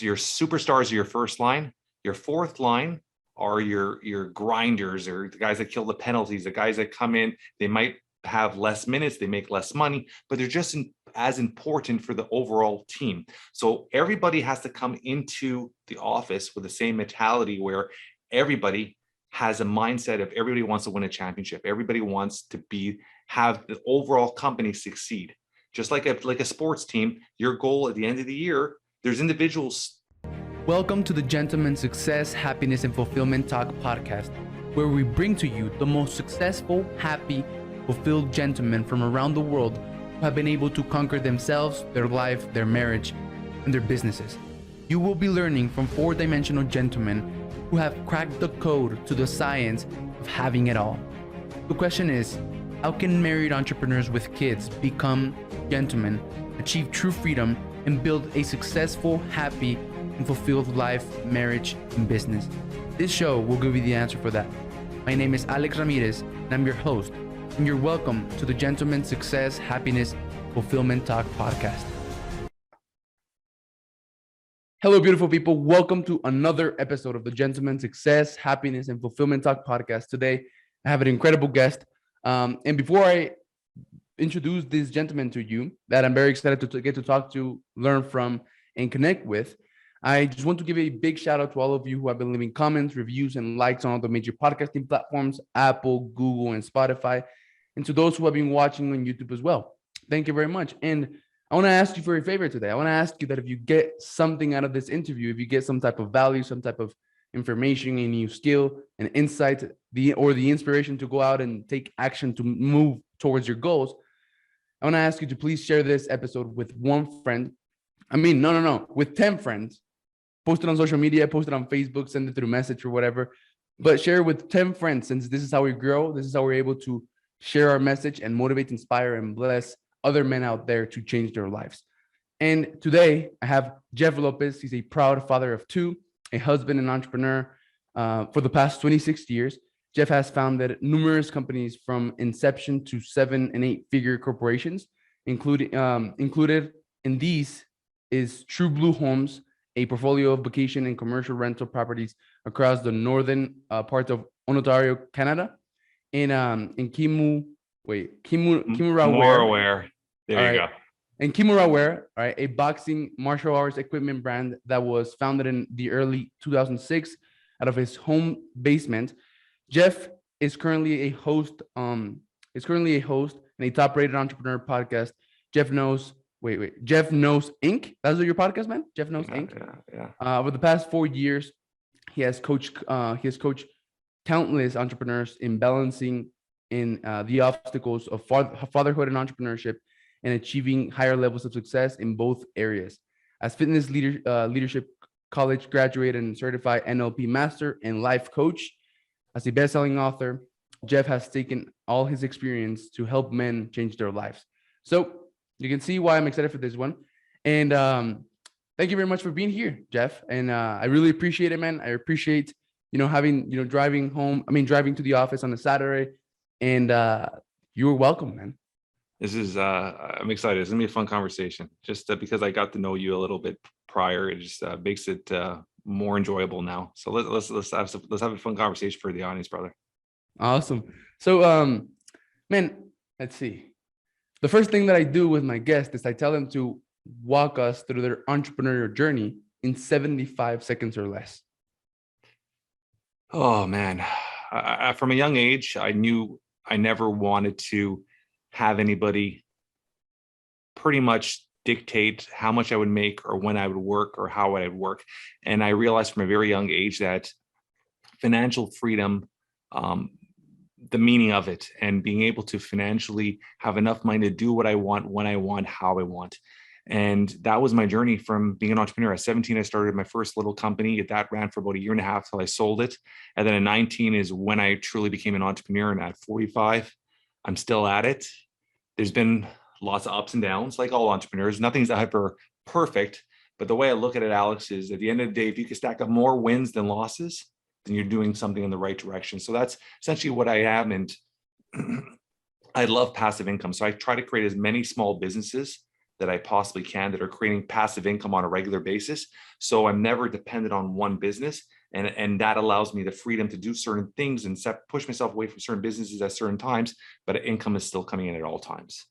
your superstars are your first line. Your fourth line are your grinders, or the guys that kill the penalties, the guys that come in, they might have less minutes, they make less money, but they're just as important for the overall team. So everybody has to come into the office with the same mentality where everybody has a mindset of everybody wants to win a championship. Everybody wants to have the overall company succeed. Just like a sports team, your goal at the end of the year, there's individuals. Welcome to the Gentleman Success, Happiness, and Fulfillment Talk podcast, where we bring to you the most successful, happy, fulfilled gentlemen from around the world who have been able to conquer themselves, their life, their marriage, and their businesses. You will be learning from four-dimensional gentlemen who have cracked the code to the science of having it all. The question is, how can married entrepreneurs with kids become gentlemen, achieve true freedom, and build a successful, happy, and fulfilled life, marriage, and business? This show will give you the answer for that. My name is Alex Ramirez, and I'm your host, and you're welcome to the Gentleman Success, Happiness, Fulfillment Talk podcast. Hello, beautiful people. Welcome to another episode of the Gentleman Success, Happiness, and Fulfillment Talk podcast. Today, I have an incredible guest. And before I introduce this gentleman to you, that I'm very excited to get to talk to, learn from, and connect with, I just want to give a big shout out to all of you who have been leaving comments, reviews, and likes on all the major podcasting platforms, Apple, Google, and Spotify, and to those who have been watching on YouTube as well. Thank you very much. And I want to ask you for a favor today. I want to ask you that if you get something out of this interview, if you get some type of value, some type of information, a new skill, an insight, or the inspiration to go out and take action to move towards your goals, I want to ask you to please share this episode with one friend. With 10 friends. Post it on social media, post it on Facebook, send it through message or whatever, but share with 10 friends, since this is how we grow. This is how we're able to share our message and motivate, inspire, and bless other men out there to change their lives. And today I have Jeff Lopes. He's a proud father of two, a husband and entrepreneur. For the past 26 years, Jeff has founded numerous companies from inception to 7- and 8-figure corporations, included in these is True Blue Homes, a portfolio of vacation and commercial rental properties across the northern part of Ontario, Canada, in Kimura. There you go. And Kimura, right, a boxing martial arts equipment brand that was founded in the early 2006 out of his home basement. Jeff is currently a host. And a top-rated entrepreneur podcast. Jeff Knows Inc. That's your podcast, man. Jeff Knows Inc. Yeah. Over the past 4 years, he has coached countless entrepreneurs in balancing the obstacles of fatherhood and entrepreneurship, and achieving higher levels of success in both areas. As fitness leadership college graduate and certified NLP master and life coach, as a best-selling author, Jeff has taken all his experience to help men change their lives. So you can see why I'm excited for this one. And thank you very much for being here, Jeff. And I really appreciate it, man. I appreciate, driving to the office on a Saturday. And you were welcome, man. This is, I'm excited. It's gonna be a fun conversation. Just because I got to know you a little bit prior, it just makes it more enjoyable now. So let's have a fun conversation for the audience, brother. Awesome. So, man, let's see. The first thing that I do with my guests is I tell them to walk us through their entrepreneurial journey in 75 seconds or less. Oh, man. From a young age, I knew I never wanted to have anybody pretty much dictate how much I would make or when I would work or how I would work. And I realized from a very young age that financial freedom, the meaning of it, and being able to financially have enough money to do what I want, when I want, how I want. And that was my journey from being an entrepreneur. At 17, I started my first little company. That ran for about a year and a half till I sold it. And then at 19 is when I truly became an entrepreneur. And at 45, I'm still at it. There's been lots of ups and downs, like all entrepreneurs. Nothing's ever perfect. But the way I look at it, Alex, is at the end of the day, if you can stack up more wins than losses, then you're doing something in the right direction. So that's essentially what I am. And I love passive income. So I try to create as many small businesses that I possibly can that are creating passive income on a regular basis. So I'm never dependent on one business. And that allows me the freedom to do certain things and push myself away from certain businesses at certain times, but income is still coming in at all times.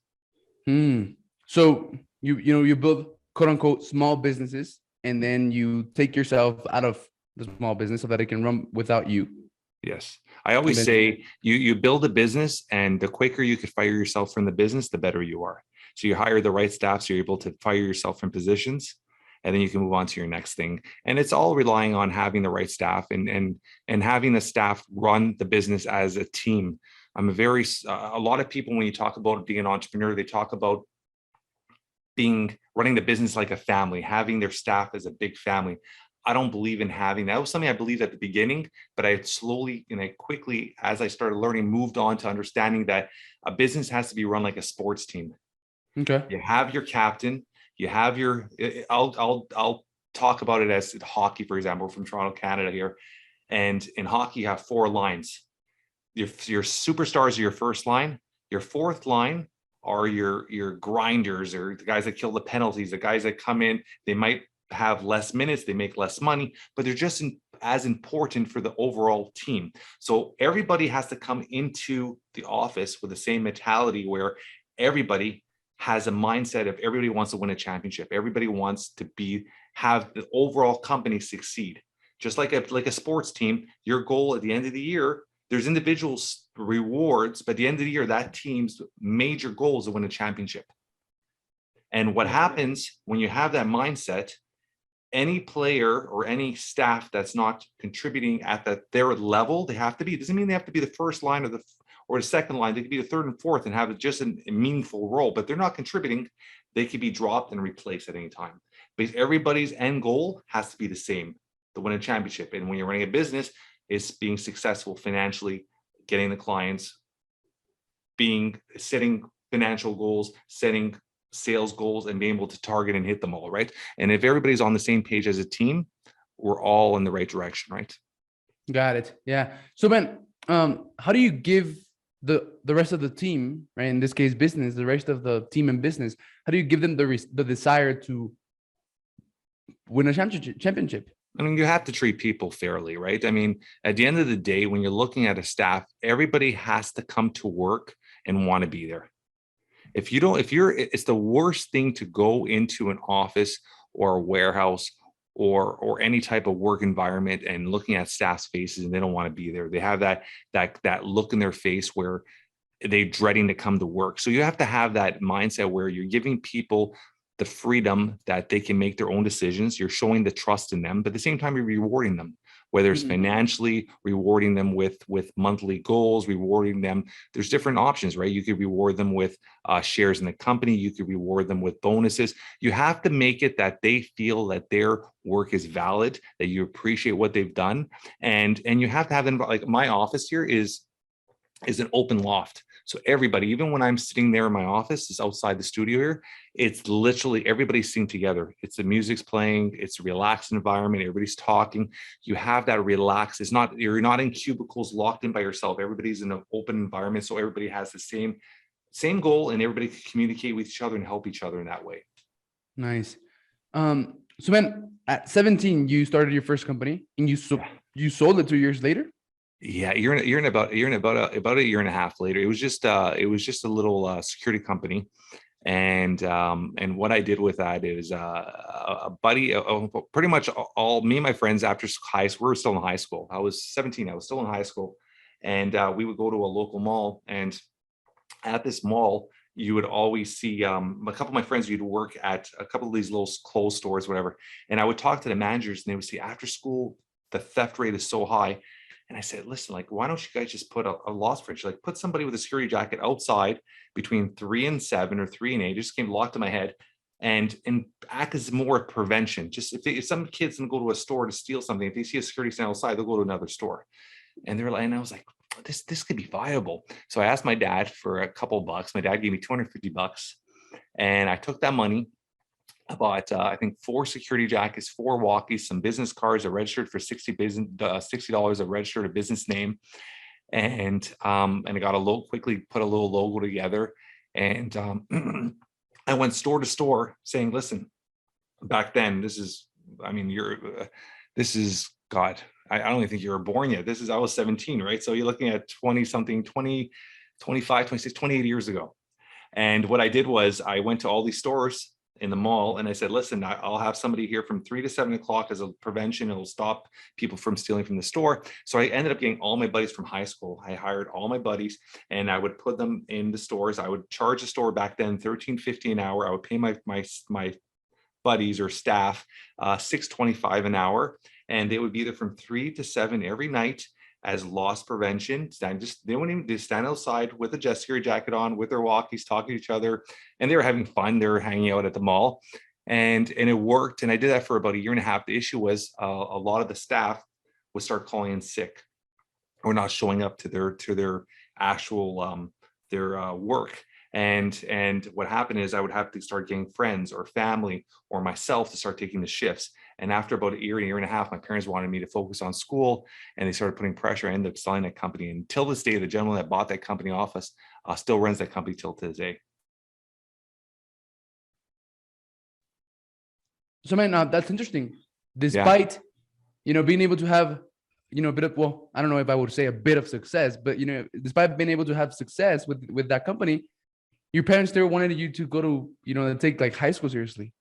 So you build quote unquote small businesses, and then you take yourself out of the small business so that it can run without you. Yes. I always say you build a business, and the quicker you could fire yourself from the business, the better you are. So you hire the right staff, so you're able to fire yourself from positions, and then you can move on to your next thing. And it's all relying on having the right staff and having the staff run the business as a team. I'm a lot of people, when you talk about being an entrepreneur, they talk about running the business like a family, having their staff as a big family. I don't believe in having that. It was something I believed at the beginning, but I slowly and I quickly, as I started learning, moved on to understanding that a business has to be run like a sports team. Okay. You have your captain, you have your, I'll talk about it as hockey, for example. We're from Toronto, Canada here. And in hockey, you have 4 lines. Your superstars are your first line. Your fourth line are your grinders, or the guys that kill the penalties, the guys that come in, they might have less minutes, they make less money, but they're just as important for the overall team. So everybody has to come into the office with the same mentality, where everybody has a mindset of everybody wants to win a championship. Everybody wants to have the overall company succeed. Just like a sports team, your goal at the end of the year, there's individual rewards, but at the end of the year, that team's major goal is to win a championship. And what happens when you have that mindset, any player or any staff that's not contributing at their level, they have to be, doesn't mean they have to be the first line or the second line. They could be the third and fourth and have just a meaningful role, but they're not contributing. They could be dropped and replaced at any time. Because everybody's end goal has to be the same, to win a championship. And when you're running a business, it's being successful financially, getting the clients, setting financial goals, setting sales goals, and being able to target and hit them all, right? And if everybody's on the same page as a team, we're all in the right direction, right? Got it. Yeah. So Ben, how do you give the rest of the team, right? In this case, business, the rest of the team and business, how do you give them the desire to win a championship? I mean, you have to treat people fairly, right? I mean, at the end of the day, when you're looking at a staff, everybody has to come to work and want to be there. It's the worst thing to go into an office or a warehouse or any type of work environment and looking at staff's faces and they don't want to be there. They have that look in their face where they're dreading to come to work. So you have to have that mindset where you're giving people the freedom that they can make their own decisions. You're showing the trust in them, but at the same time, you're rewarding them, whether it's financially, rewarding them with monthly goals, rewarding them. There's different options, right? You could reward them with shares in the company. You could reward them with bonuses. You have to make it that they feel that their work is valid, that you appreciate what they've done. And you have to have them, like my office here is an open loft. So everybody, even when I'm sitting there in my office, is outside the studio here, it's literally everybody's sitting together. It's the music's playing, it's a relaxed environment, everybody's talking. You have that relaxed. You're not in cubicles locked in by yourself. Everybody's in an open environment. So everybody has the same goal, and everybody can communicate with each other and help each other in that way. Nice. So then at 17, you started your first company and you sold it 2 years later? Yeah, you're in about a year and a half later. It was just a little security company, and what I did with that is a buddy, pretty much all me and my friends after high school. We were still in high school. I was 17. I was still in high school, and we would go to a local mall, and at this mall, you would always see a couple of my friends. You'd work at a couple of these little clothes stores, whatever, and I would talk to the managers, and they would say, after school, the theft rate is so high. And I said, listen, like, why don't you guys just put a loss fridge? Like, put somebody with a security jacket outside between 3 and 7 or 3 and 8. It just came locked in my head, and act as more prevention. Just if some kids can go to a store to steal something, if they see a security stand outside, they'll go to another store. And they're like, and I was like, this could be viable. So I asked my dad for a couple bucks. My dad gave me $250, and I took that money. I bought, I think, 4 security jackets, 4 walkies, some business cards. I registered for $60 a registered a business name, and I got quickly put a little logo together, and I went store to store saying, listen, back then, I mean, this is God. I don't even think you were born yet. I was 17, right? So you're looking at 20 something, 20, 25, 26, 28 years ago. And what I did was I went to all these stores in the mall and I said, listen, I'll have somebody here from 3 to 7 o'clock as a prevention. It'll stop people from stealing from the store. So I ended up getting all my buddies from high school. I hired all my buddies and I would put them in the stores. I would charge the store back then $13.50 an hour. I would pay my buddies or staff $6.25 an hour, and they would be there from 3 to 7 every night as loss prevention. They wouldn't even just stand outside with a jet ski jacket on, with their walkies, talking to each other, and they were having fun. They were hanging out at the mall, and it worked. And I did that for about a year and a half. The issue was a lot of the staff would start calling in sick or not showing up to their actual work. And what happened is I would have to start getting friends or family or myself to start taking the shifts. And after about a year and a half, my parents wanted me to focus on school, and they started putting pressure. I ended up selling that company. And until this day, the gentleman that bought that company off us still runs that company till to this day. So man, that's interesting. Despite, being able to have, a bit of, well, I don't know if I would say a bit of success, but, despite being able to have success with that company, your parents still wanted you to go to, take like high school seriously,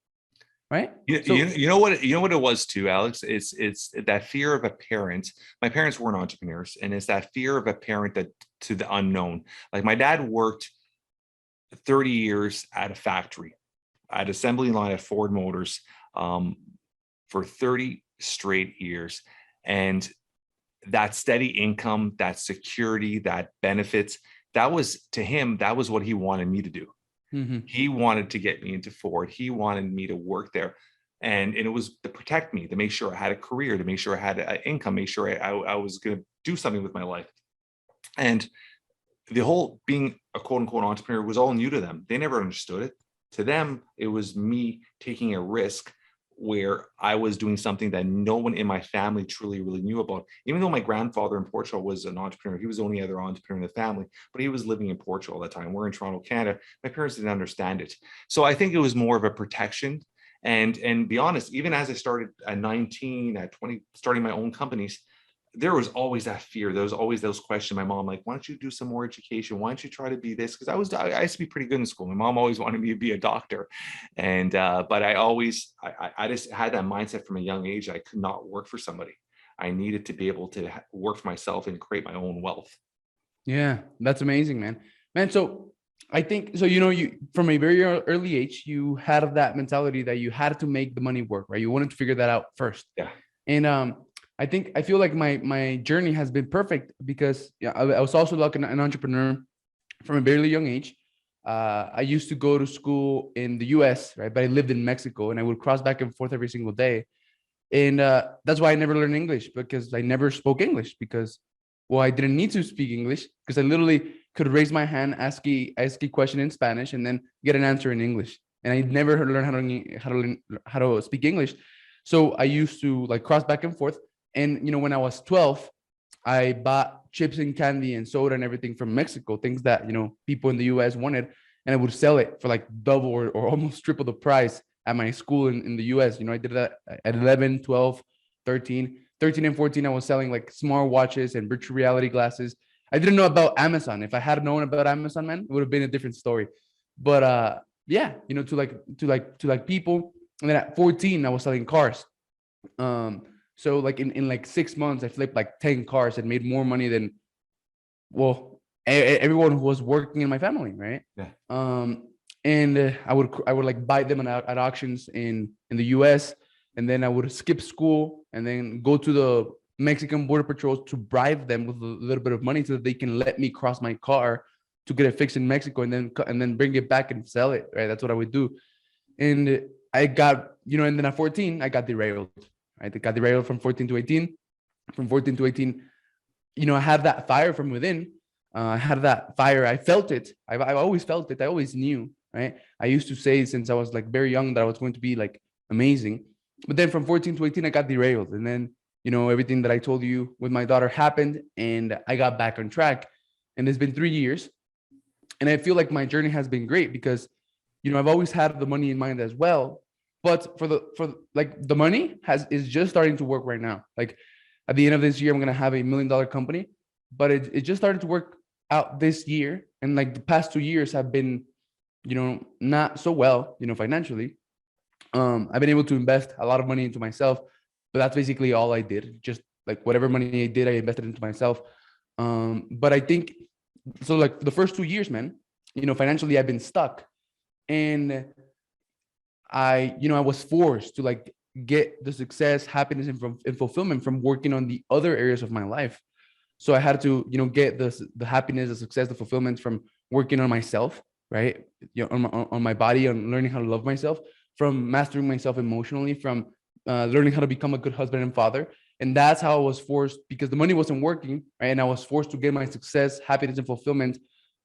right? You know what it was too, Alex. It's that fear of a parent. My parents weren't entrepreneurs, and it's that fear of a parent that to the unknown. Like my dad worked 30 years at a factory, at assembly line at Ford Motors, for 30 straight years, and that steady income, that security, that benefits. That was to him, that was what he wanted me to do. Mm-hmm. He wanted to get me into Ford. He wanted me to work there. And it was to protect me, to make sure I had a career, to make sure I had an income, make sure I was going to do something with my life. And the whole being a quote unquote entrepreneur was all new to them. They never understood it. To them, it was me taking a risk where I was doing something that no one in my family truly really knew about. Even though my grandfather in Portugal was an entrepreneur, he was the only other entrepreneur in the family, but he was living in Portugal at the time. We're in Toronto, Canada. My parents didn't understand it. So I think it was more of a protection. And be honest, even as I started at 19, at 20, starting my own companies, there was always that fear. There was always those questions. My mom, like, why don't you do some more education? Why don't you try to be this? Because I used to be pretty good in school. My mom always wanted me to be a doctor. And, but I just had that mindset from a young age. I could not work for somebody. I needed to be able to work for myself and create my own wealth. Yeah, that's amazing, man. So I think, so, you, from a very early age, you had that mentality that you had to make the money work, right? You wanted to figure that out first. Yeah. And, I feel like my journey has been perfect because I was also like an entrepreneur from a very young age. I used to go to school in the US, right? But I lived in Mexico, and I would cross back and forth every single day. And that's why I never learned English, because I never spoke English, because, well, I didn't need to speak English, because I literally could raise my hand, ask a question in Spanish, and then get an answer in English. And I never learned how to speak English. So I used to like cross back and forth. And, when I was 12, I bought chips and candy and soda and everything from Mexico, things that, people in the US wanted. And I would sell it for like double or almost triple the price at my school in the US. I did that at 11, 12, 13 and 14. I was selling like smart watches and virtual reality glasses. I didn't know about Amazon. If I had known about Amazon, man, it would have been a different story. But yeah, to people. And then at 14, I was selling cars. So like in like 6 months, I flipped like 10 cars and made more money than, well, everyone who was working in my family, right? Yeah. And I would like buy them at auctions in the US, and then I would skip school and then go to the Mexican border patrols to bribe them with a little bit of money so that they can let me cross my car to get it fixed in Mexico, and then bring it back and sell it, right? That's what I would do. And I got, and then at 14, I got derailed. I got derailed from 14 to 18. From 14 to 18, I had that fire from within. I had that fire. I felt it. I always felt it. I always knew, right? I used to say since I was like very young that I was going to be like amazing. But then from 14 to 18, I got derailed. And then, everything that I told you with my daughter happened, and I got back on track. And it's been 3 years. And I feel like my journey has been great, because I've always had the money in mind as well. But for like the money is just starting to work right now. Like at the end of this year, I'm gonna have $1 million company, but it just started to work out this year. And like the past 2 years have been, not so well, financially. I've been able to invest a lot of money into myself, but that's basically all I did. Just like whatever money I did, I invested into myself. But I think so. Like the first 2 years, man, financially, I've been stuck, and I was forced to like get the success, happiness, and fulfillment from working on the other areas of my life. So I had to, get the happiness, the success, the fulfillment from working on myself, right? On my body, on learning how to love myself, from mastering myself emotionally, from learning how to become a good husband and father. And that's how I was forced, because the money wasn't working, right? And I was forced to get my success, happiness, and fulfillment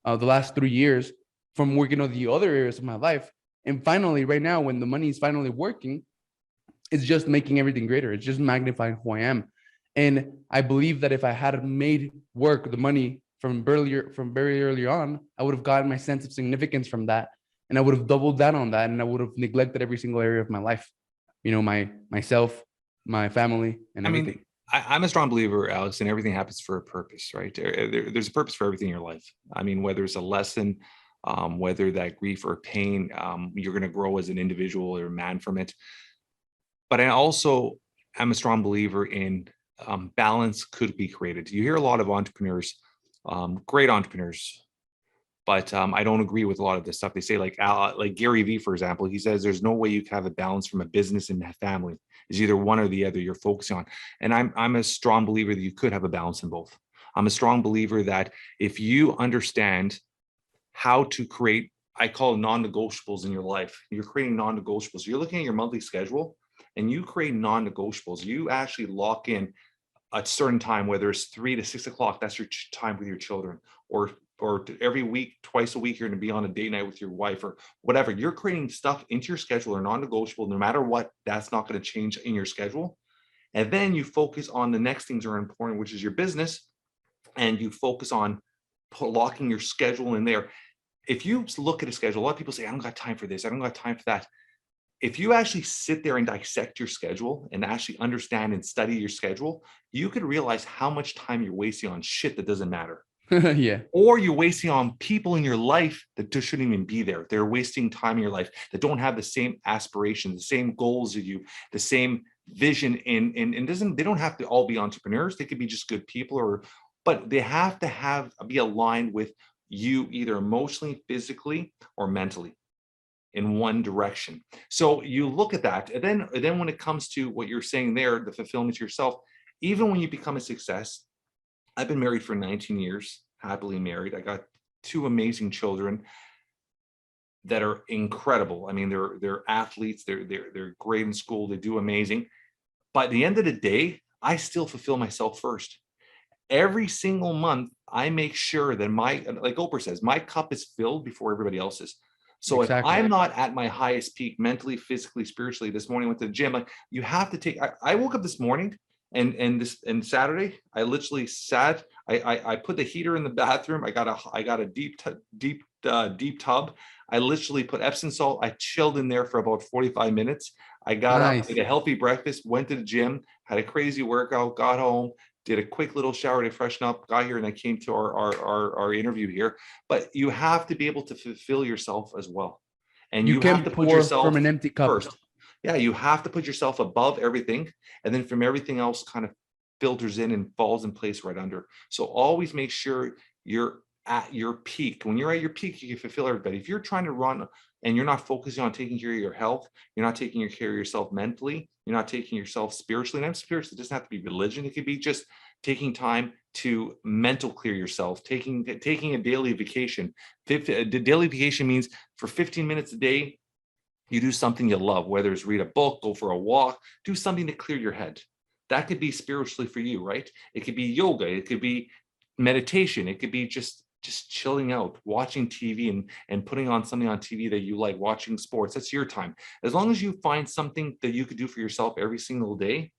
the last 3 years from working on the other areas of my life. And finally, right now, when the money is finally working, it's just making everything greater. It's just magnifying who I am. And I believe that if I had made work the money from very early on, I would have gotten my sense of significance from that, and I would have doubled down on that, and I would have neglected every single area of my life. Myself, my family, and I everything. mean, I'm a strong believer, Alex, and everything happens for a purpose, right? There's a purpose for everything in your life. I mean, whether it's a lesson, whether that grief or pain, you're going to grow as an individual or a man from it. But I also am a strong believer in balance could be created. You hear a lot of entrepreneurs, great entrepreneurs, but I don't agree with a lot of this stuff. They say like Gary Vee, for example, he says there's no way you can have a balance from a business and a family. It's either one or the other you're focusing on. And I'm a strong believer that you could have a balance in both. I'm a strong believer that if you understand how to create, I call it non-negotiables in your life, you're creating non-negotiables. You're looking at your monthly schedule and you create non-negotiables. You actually lock in a certain time, whether it's 3 to 6 o'clock, that's your time with your children, or every week, twice a week, you're going to be on a date night with your wife or whatever. You're creating stuff into your schedule or non-negotiable, no matter what, that's not going to change in your schedule. And then you focus on the next things that are important, which is your business. And you focus on locking your schedule in there. If you look at a schedule, a lot of people say, I don't got time for this. I don't got time for that. If you actually sit there and dissect your schedule and actually understand and study your schedule, you could realize how much time you're wasting on shit that doesn't matter. Yeah. Or you're wasting on people in your life that just shouldn't even be there. They're wasting time in your life that don't have the same aspirations, the same goals as you, the same vision. And they don't have to all be entrepreneurs. They could be just good people, but they have to be aligned with you either emotionally, physically, or mentally in one direction. So you look at that. And then when it comes to what you're saying there, the fulfillment yourself, even when you become a success, I've been married for 19 years, happily married. I got 2 amazing children that are incredible. I mean, they're athletes, they're great in school, they do amazing. But at the end of the day, I still fulfill myself first. Every single month, I make sure that like Oprah says, my cup is filled before everybody else's. So Exactly. if I'm not at my highest peak mentally, physically, spiritually, this morning I went to the gym, like you have to take, I woke up this morning and Saturday, I literally sat, I put the heater in the bathroom. I got a deep tub. I literally put Epsom salt. I chilled in there for about 45 minutes. I got up, Nice. ate a healthy breakfast, went to the gym, had a crazy workout, got home, did a quick little shower to freshen up, got here, and I came to our interview here. But you have to be able to fulfill yourself as well. And You you have can to put pour from yourself an empty cup. first. Yeah, you have to put yourself above everything. And then from everything else kind of filters in and falls in place right under. So always make sure you're at your peak. When you're at your peak, you can fulfill everybody. If you're trying to run and you're not focusing on taking care of your health, you're not taking care of yourself mentally, you're not taking yourself spiritually. And I'm spiritual, it doesn't have to be religion. It could be just taking time to mental clear yourself, taking a daily vacation. The daily vacation means for 15 minutes a day, you do something you love, whether it's read a book, go for a walk, do something to clear your head. That could be spiritually for you, right? It could be yoga, it could be meditation, it could be just chilling out, watching TV and putting on something on TV that you like, watching sports. That's your time. As long as you find something that you could do for yourself every single day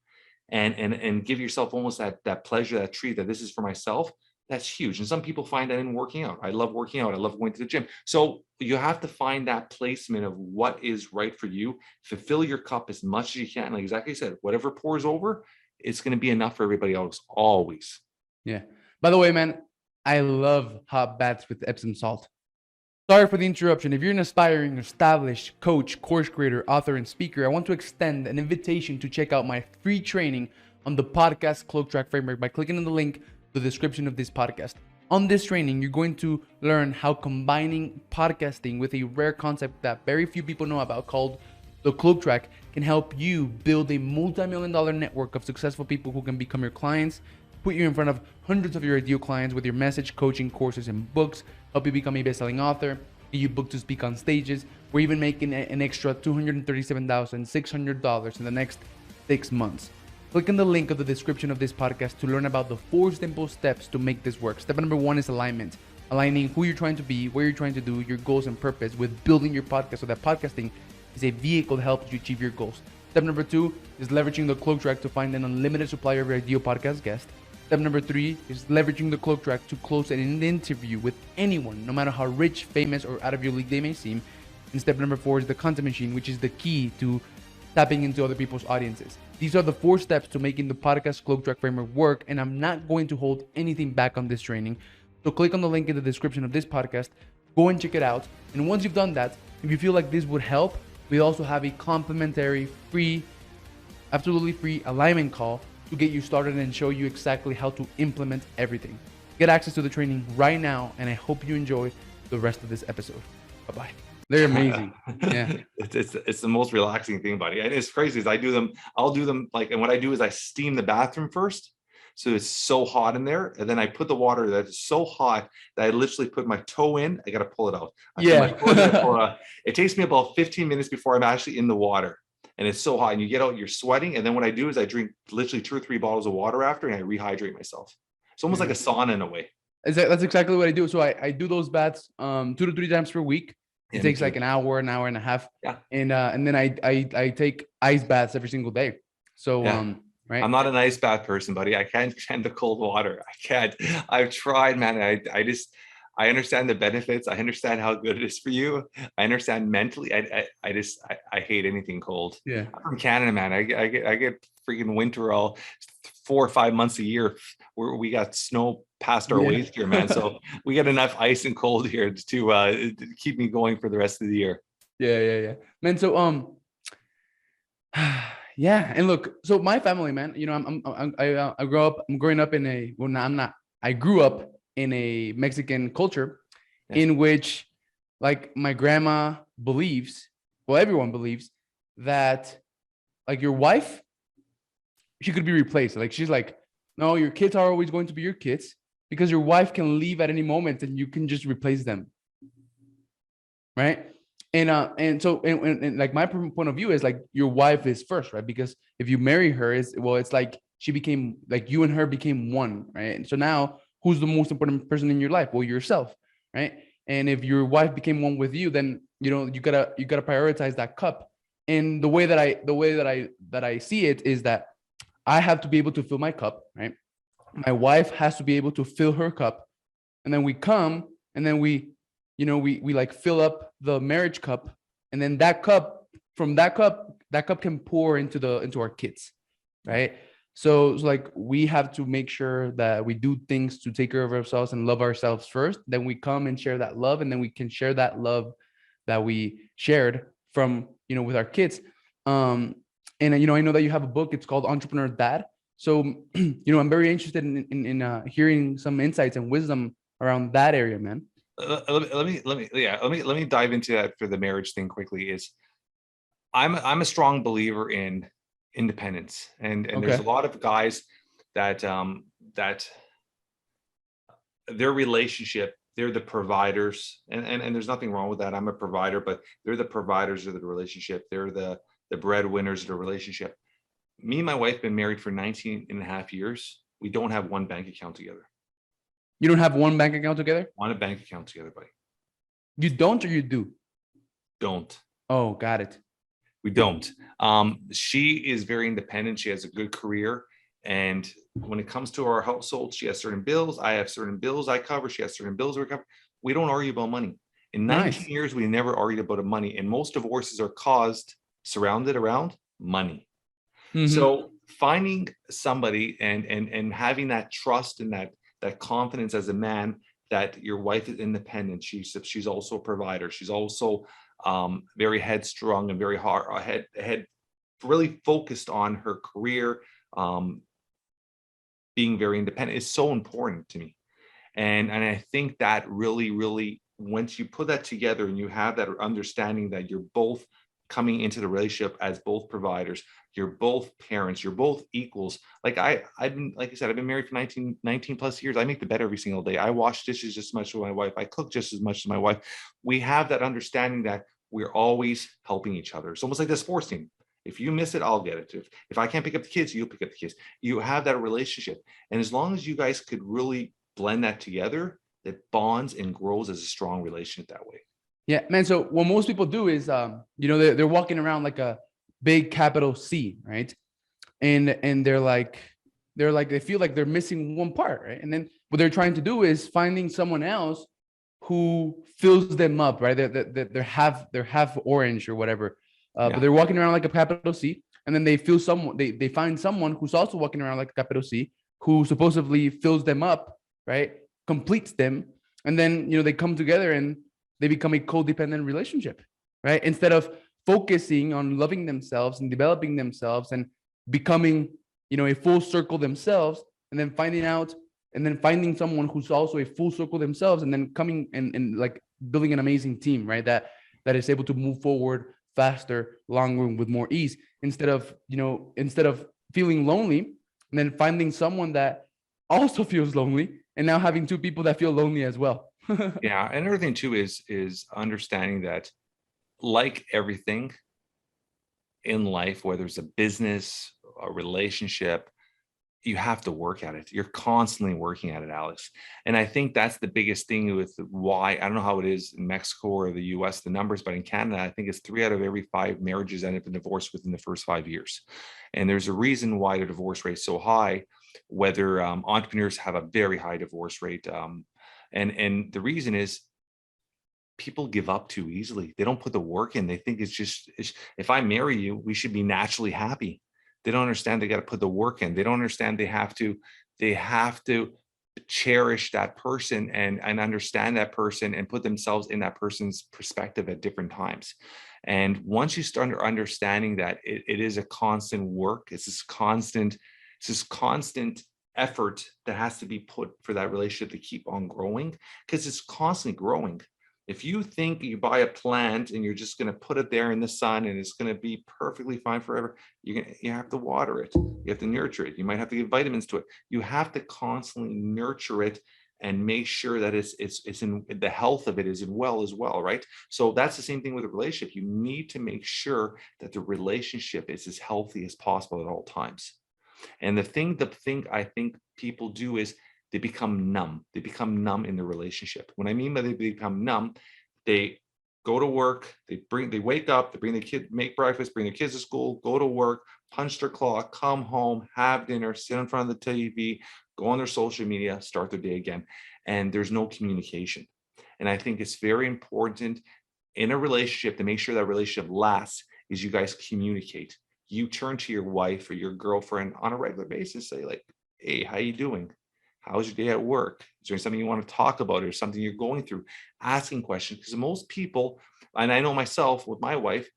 and give yourself almost that pleasure, that treat, that this is for myself, that's huge. And some people find that in working out. I love working out. I love going to the gym. So you have to find that placement of what is right for you. Fulfill your cup as much as you can. Like exactly you said, whatever pours over, it's going to be enough for everybody else always. Yeah. By the way, man, I love hot baths with Epsom salt. Sorry for the interruption. If you're an aspiring, established coach, course creator, author, and speaker, I want to extend an invitation to check out my free training on the podcast Cloak Track Framework by clicking on the link in the description of this podcast. On this training, you're going to learn how combining podcasting with a rare concept that very few people know about called the Cloak Track can help you build a multi-million-dollar network of successful people who can become your clients, put you in front of hundreds of your ideal clients with your message, coaching, courses, and books, help you become a best-selling author, get you booked to speak on stages. We're even making an extra $237,600 in the next 6 months. Click on the link of the description of this podcast to learn about the 4 simple steps to make this work. Step number 1 is alignment. Aligning who you're trying to be, what you're trying to do, your goals and purpose with building your podcast so that podcasting is a vehicle that helps you achieve your goals. Step number 2 is leveraging the Cloak Track to find an unlimited supply of your ideal podcast guest. Step number 3 is leveraging the Cloak Track to close an interview with anyone, no matter how rich, famous, or out of your league they may seem. And step number 4 is the content machine, which is the key to tapping into other people's audiences. These are the 4 steps to making the podcast Cloak Track Framework work, and I'm not going to hold anything back on this training. So click on the link in the description of this podcast, go and check it out. And once you've done that, if you feel like this would help, we also have a complimentary, free, absolutely free alignment call to get you started and show you exactly how to implement everything. Get access to the training right now, and I hope you enjoy the rest of this episode. Bye-bye. They're amazing. Yeah. It's the most relaxing thing, buddy. And it's crazy. I'll do them like, and what I do is I steam the bathroom first. So it's so hot in there. And then I put the water that is so hot that I literally put my toe in. I got to pull it out. It takes me about 15 minutes before I'm actually in the water. And it's so hot and you get out, you're sweating. And then what I do is I drink literally 2 or 3 bottles of water after, and I rehydrate myself. It's almost like a sauna in a way. That's exactly what I do. So I do those baths 2 to 3 times per week. It takes like an hour and a half. Yeah. And then I take ice baths every single day. So right. I'm not an ice bath person, buddy. I can't stand the cold water. I can't. I've tried, man. I understand the benefits. I understand how good it is for you. I understand mentally. I hate anything cold. Yeah. I'm from Canada, man. I get freaking winter all 4 or 5 months a year where we got snow past our waist here, man. So we got enough ice and cold here to keep me going for the rest of the year. Yeah. Man, so yeah, and look, so my family, man, you know, I grew up. I'm growing up in a I grew up in a Mexican culture in which, like, my grandma believes, well, everyone believes that, like, your wife, she could be replaced. Like, she's like, no, your kids are always going to be your kids because your wife can leave at any moment and you can just replace them. Right. And so like my point of view is like your wife is first, right? Because if you marry her, it's like she became, like, you and her became one, right? And so now who's the most important person in your life? Well, yourself, right? And if your wife became one with you, then you know you gotta prioritize that cup. And the way that I see it is that I have to be able to fill my cup, right? My wife has to be able to fill her cup, and then we come and then we like fill up the marriage cup, and then that cup can pour into our kids, right? So it's like we have to make sure that we do things to take care of ourselves and love ourselves first. Then we come and share that love, and then we can share that love that we shared from, with our kids. And I know that you have a book. It's called Entrepreneur Dad. So I'm very interested in hearing some insights and wisdom around that area, man. Let me dive into that for the marriage thing quickly. I'm a strong believer in independence, and there's a lot of guys that their relationship, they're the providers, and there's nothing wrong with that. I'm a provider, but they're the providers of the relationship. They're the breadwinners of the relationship. Me and my wife been married for 19 and a half years. We don't have one bank account together. You don't have one bank account together? On a bank account together, buddy. You don't, or you do? Don't. Oh, got it. We don't. She is very independent. She has a good career. And when it comes to our household, she has certain bills. I have certain bills I cover. She has certain bills we cover. We don't argue about money. In 19 Nice. years, we never argued about money. And most divorces are surrounded around money. Hmm. So finding somebody and having that trust and that confidence as a man that your wife is independent. She's also a provider. She's also very headstrong and very hard head really focused on her career. Um, Being very independent is so important to me. And I think that really, once you put that together and you have that understanding that you're both coming into the relationship as both providers, you're both parents, you're both equals. Like I've been, like I said, I've been married for 19 plus years. I make the bed every single day. I wash dishes just as much as my wife. I cook just as much as my wife. We have that understanding that we're always helping each other. It's almost like the sports team. If you miss it, I'll get it. If I can't pick up the kids, you'll pick up the kids. You have that relationship. And as long as you guys could really blend that together, it bonds and grows as a strong relationship that way. Yeah, man. So what most people do is, they're walking around like a big capital C, right? And they're like they feel like they're missing one part, right? And then what they're trying to do is finding someone else who fills them up, right? They're half orange or whatever, but Yeah. they're walking around like a capital C, and then they find someone who's also walking around like a capital C, who supposedly fills them up, right? Completes them, and then they come together and they become a codependent relationship, right? Instead of focusing on loving themselves and developing themselves and becoming a full circle themselves, and then finding someone who's also a full circle themselves, and then coming and like building an amazing team, right? That is able to move forward faster, longer, with more ease, instead of feeling lonely, and then finding someone that also feels lonely, and now having two people that feel lonely as well. Yeah. And another thing too is understanding that, like everything in life, whether it's a business, a relationship, you have to work at it. You're constantly working at it, Alex. And I think that's the biggest thing with why, I don't know how it is in Mexico or the US, the numbers, but in Canada, I think it's 3 out of every 5 marriages end up in divorce within the first 5 years. And there's a reason why the divorce rate is so high, whether entrepreneurs have a very high divorce rate. And the reason is people give up too easily. They don't put the work in. They think if I marry you, we should be naturally happy. They don't understand they got to put the work in. They don't understand they have to cherish that person and understand that person and put themselves in that person's perspective at different times. And once you start understanding that it is a constant work, it's this constant effort that has to be put for that relationship to keep on growing, because it's constantly growing. If you think you buy a plant and you're just going to put it there in the sun and it's going to be perfectly fine forever, you have to water it. You have to nurture it. You might have to give vitamins to it. You have to constantly nurture it and make sure that it's in the health of it is in well as well, right? So that's the same thing with a relationship. You need to make sure that the relationship is as healthy as possible at all times. And the thing I think people do is they become numb. They become numb in the relationship. What I mean by they become numb, they go to work, they wake up, they bring the kid, make breakfast, bring the kids to school, go to work, punch their clock, come home, have dinner, sit in front of the TV, go on their social media, start their day again. And there's no communication. And I think it's very important in a relationship to make sure that relationship lasts is you guys communicate. You turn to your wife or your girlfriend on a regular basis, say like, hey, how you doing? How's your day at work? Is there something you want to talk about or something you're going through? Asking questions, because most people, and I know myself with my wife,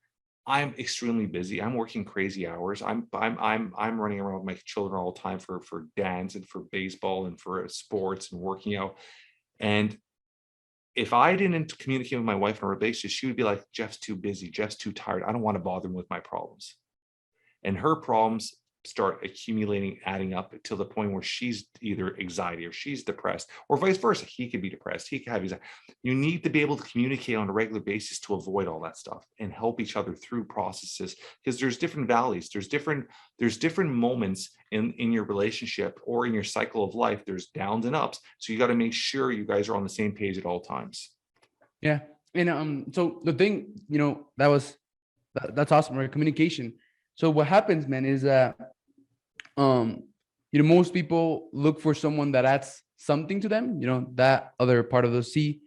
I'm extremely busy. I'm working crazy hours. I'm running around with my children all the time for dance and for baseball and for sports and working out. And if I didn't communicate with my wife on a regular basis, she would be like, Jeff's too busy. Jeff's too tired. I don't want to bother him with my problems. And her problems start accumulating, adding up to the point where she's either anxiety or she's depressed, or vice versa. He could be depressed. He could have anxiety. You need to be able to communicate on a regular basis to avoid all that stuff and help each other through processes, because there's different valleys. There's different moments in your relationship or in your cycle of life. There's downs and ups. So you got to make sure you guys are on the same page at all times. Yeah. And so the thing, that's awesome, right? Communication. So what happens, man, is that um most people look for someone that adds something to them, that other part of the sea.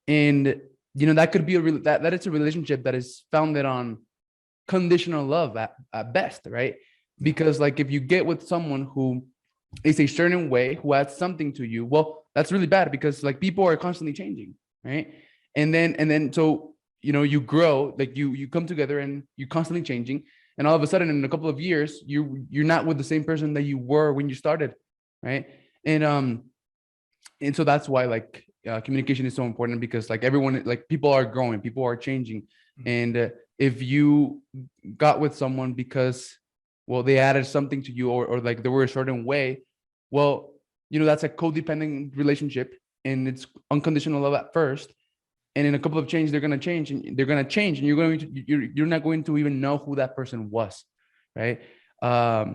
And, that could be that it's a relationship that is founded on conditional love at best, right? Because like if you get with someone who is a certain way, who adds something to you, well, that's really bad because like people are constantly changing, right? And then so you grow, like you come together and you're constantly changing, and all of a sudden in a couple of years you're not with the same person that you were when you started, right? And so that's why like communication is so important, because like everyone, like people are growing, people are changing. And if you got with someone because, well, they added something to you, or like they were a certain way, well, that's a codependent relationship, and it's unconditional love at first, and in a couple of changes they're going to change, and you're not going to even know who that person was, right? Yeah.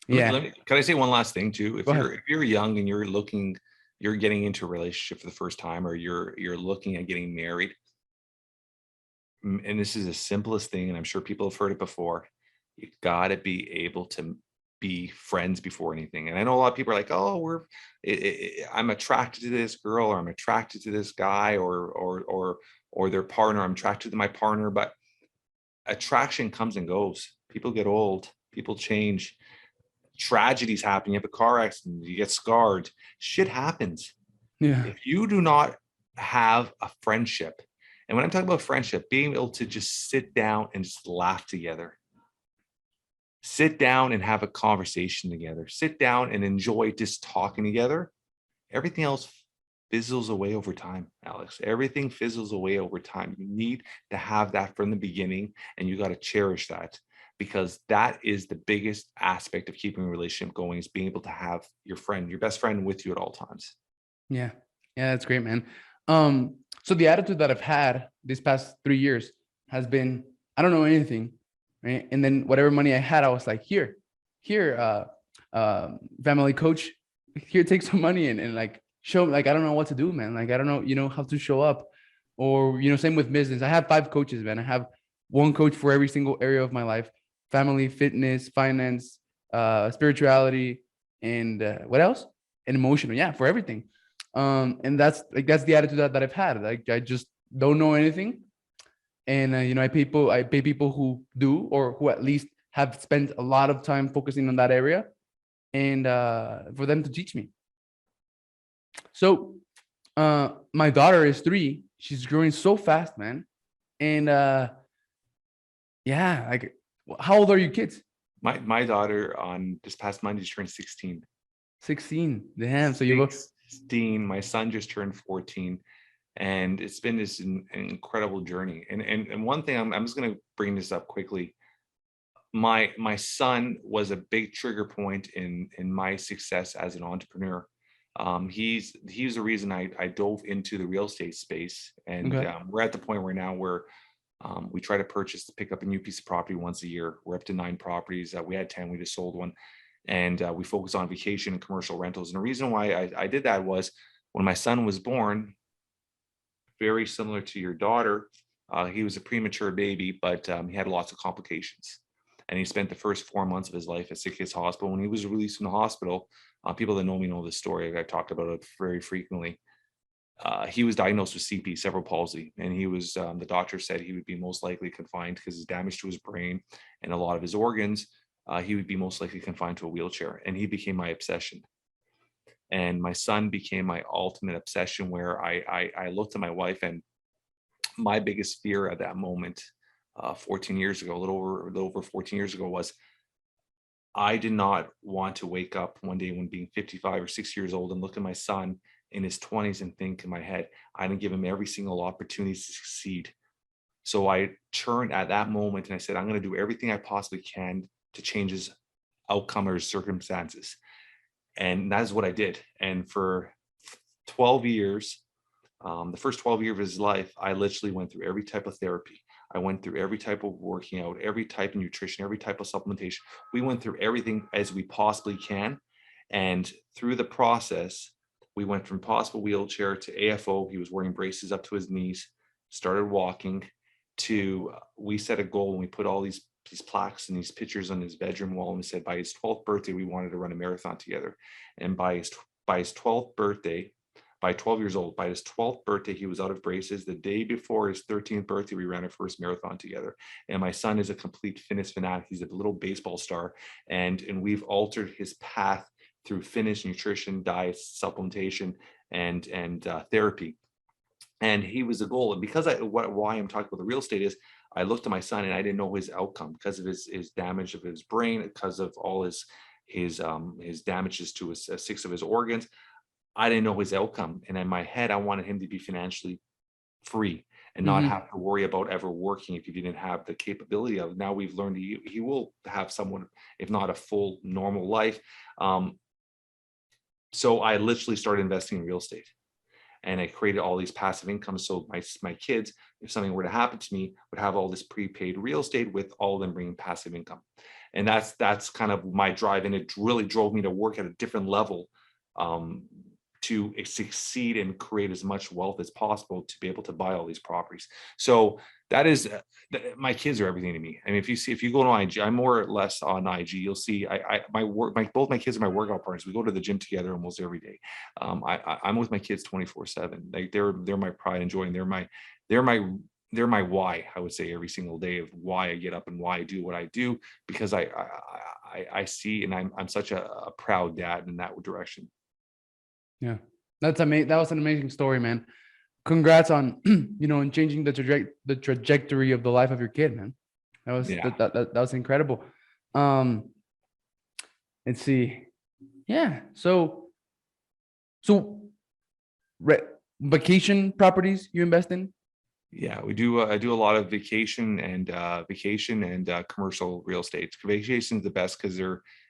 Can I say one last thing too? Go ahead. If you're young and you're getting into a relationship for the first time, or you're looking at getting married, and this is the simplest thing, and I'm sure people have heard it before, you got to be able to be friends before anything. And I know a lot of people are like, oh, I'm attracted to this girl, or I'm attracted to this guy, or their partner, I'm attracted to my partner. But attraction comes and goes. People get old, people change, tragedies happen. You have a car accident, you get scarred, shit happens. Yeah. If you do not have a friendship, and when I'm talking about friendship, being able to just sit down and just laugh together, sit down and have a conversation together, sit down and enjoy just talking together, everything else fizzles away over time, Alex. Everything fizzles away over time. You need to have that from the beginning, and you got to cherish that, because that is the biggest aspect of keeping a relationship going, is being able to have your best friend with you at all times. Yeah. Yeah, that's great, man. So the attitude that I've had these past 3 years has been, I don't know anything, right? And then whatever money I had, I was like, here, family coach, here, take some money and like show, like, I don't know what to do, man. Like, I don't know, how to show up. Or, same with business. I have 5 coaches, man. I have one coach for every single area of my life: family, fitness, finance, spirituality, and what else? And emotional. Yeah, for everything. And that's the attitude that I've had. Like, I just don't know anything. And I pay people who do, or who at least have spent a lot of time focusing on that area, and for them to teach me. So my daughter is 3. She's growing so fast, man. And yeah, like, how old are your kids? My daughter on this past Monday just turned 16. 16. Damn. So you look 16. My son just turned 14. And it's been this incredible journey. And one thing, I'm just going to bring this up quickly. My son was a big trigger point in my success as an entrepreneur. He's the reason I dove into the real estate space. And okay. We're at the point where now we try to pick up a new piece of property once a year. We're up to 9 properties. We had 10, we just sold one. And we focus on vacation and commercial rentals. And the reason why I did that was, when my son was born, very similar to your daughter, he was a premature baby, but he had lots of complications. And he spent the first 4 months of his life at Sick Kids Hospital. When he was released from the hospital, people that know me know this story. I've talked about it very frequently. He was diagnosed with CP, cerebral palsy, and he was, the doctor said he would be most likely confined, because his damage to his brain and a lot of his organs, he would be most likely confined to a wheelchair. And he became my obsession. And my son became my ultimate obsession, where I looked at my wife, and my biggest fear at that moment, 14 years ago, a little over 14 years ago, was I did not want to wake up one day when being 55 or 60 years old and look at my son in his 20s and think in my head, I didn't give him every single opportunity to succeed. So I turned at that moment and I said, I'm going to do everything I possibly can to change his outcome or his circumstances. And that is what I did. And for 12 years, the first 12 years of his life, I literally went through every type of therapy. I went through every type of working out, every type of nutrition, every type of supplementation. We went through everything as we possibly can. And through the process, we went from possible wheelchair to AFO. He was wearing braces up to his knees, started walking, to we set a goal and we put all these these plaques and these pictures on his bedroom wall, and said by his 12th birthday, we wanted to run a marathon together. And by his 12th birthday, by 12 years old, by his 12th birthday, he was out of braces. The day before his 13th birthday, we ran our first marathon together. And my son is a complete fitness fanatic. He's a little baseball star. And we've altered his path through fitness, nutrition, diet, supplementation, and therapy. And he was the goal. And because why I'm talking about the real estate is I looked at my son and I didn't know his outcome because of his damage of his brain, because of all his damages to his 6 of his organs. I didn't know his outcome. And in my head, I wanted him to be financially free and not have to worry about ever working if he didn't have the capability of. Now we've learned he will have someone, if not a full normal life. So I literally started investing in real estate, and I created all these passive incomes. So my kids, if something were to happen to me, would have all this prepaid real estate with all of them bringing passive income. And that's kind of my drive. And it really drove me to work at a different level, to succeed and create as much wealth as possible to be able to buy all these properties. So that is, my kids are everything to me. I mean, if you go to IG, I'm more or less on IG. You'll see both my kids are my workout partners. We go to the gym together almost every day. I'm with my kids 24/7. Like they're my pride and joy, and they're my why. I would say every single day of why I get up and why I do what I do, because I see, and I'm such a proud dad in that direction. Yeah, that's amazing. That was an amazing story, man. Congrats on in changing the trajectory of the life of your kid, man. That was that was incredible. Let's see. Yeah. So vacation properties you invest in? Yeah, we do. I do a lot of vacation and commercial real estate. Vacation is the best because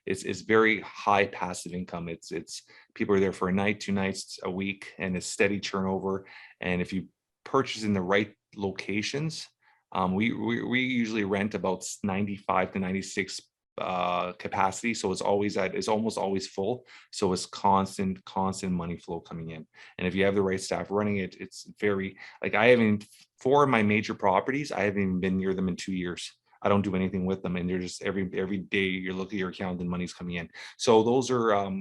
it's very high passive income. It's people are there for a night, 2 nights a week, and it's steady turnover. And if you purchase in the right locations, we usually rent about 95 to 96 capacity, so it's almost always full, so it's constant money flow coming in. And if you have the right staff running it, it's very, like, I haven't, 4 of my major properties, I haven't even been near them in 2 years. I don't do anything with them, and they're just every day you look at your account and money's coming in. So those are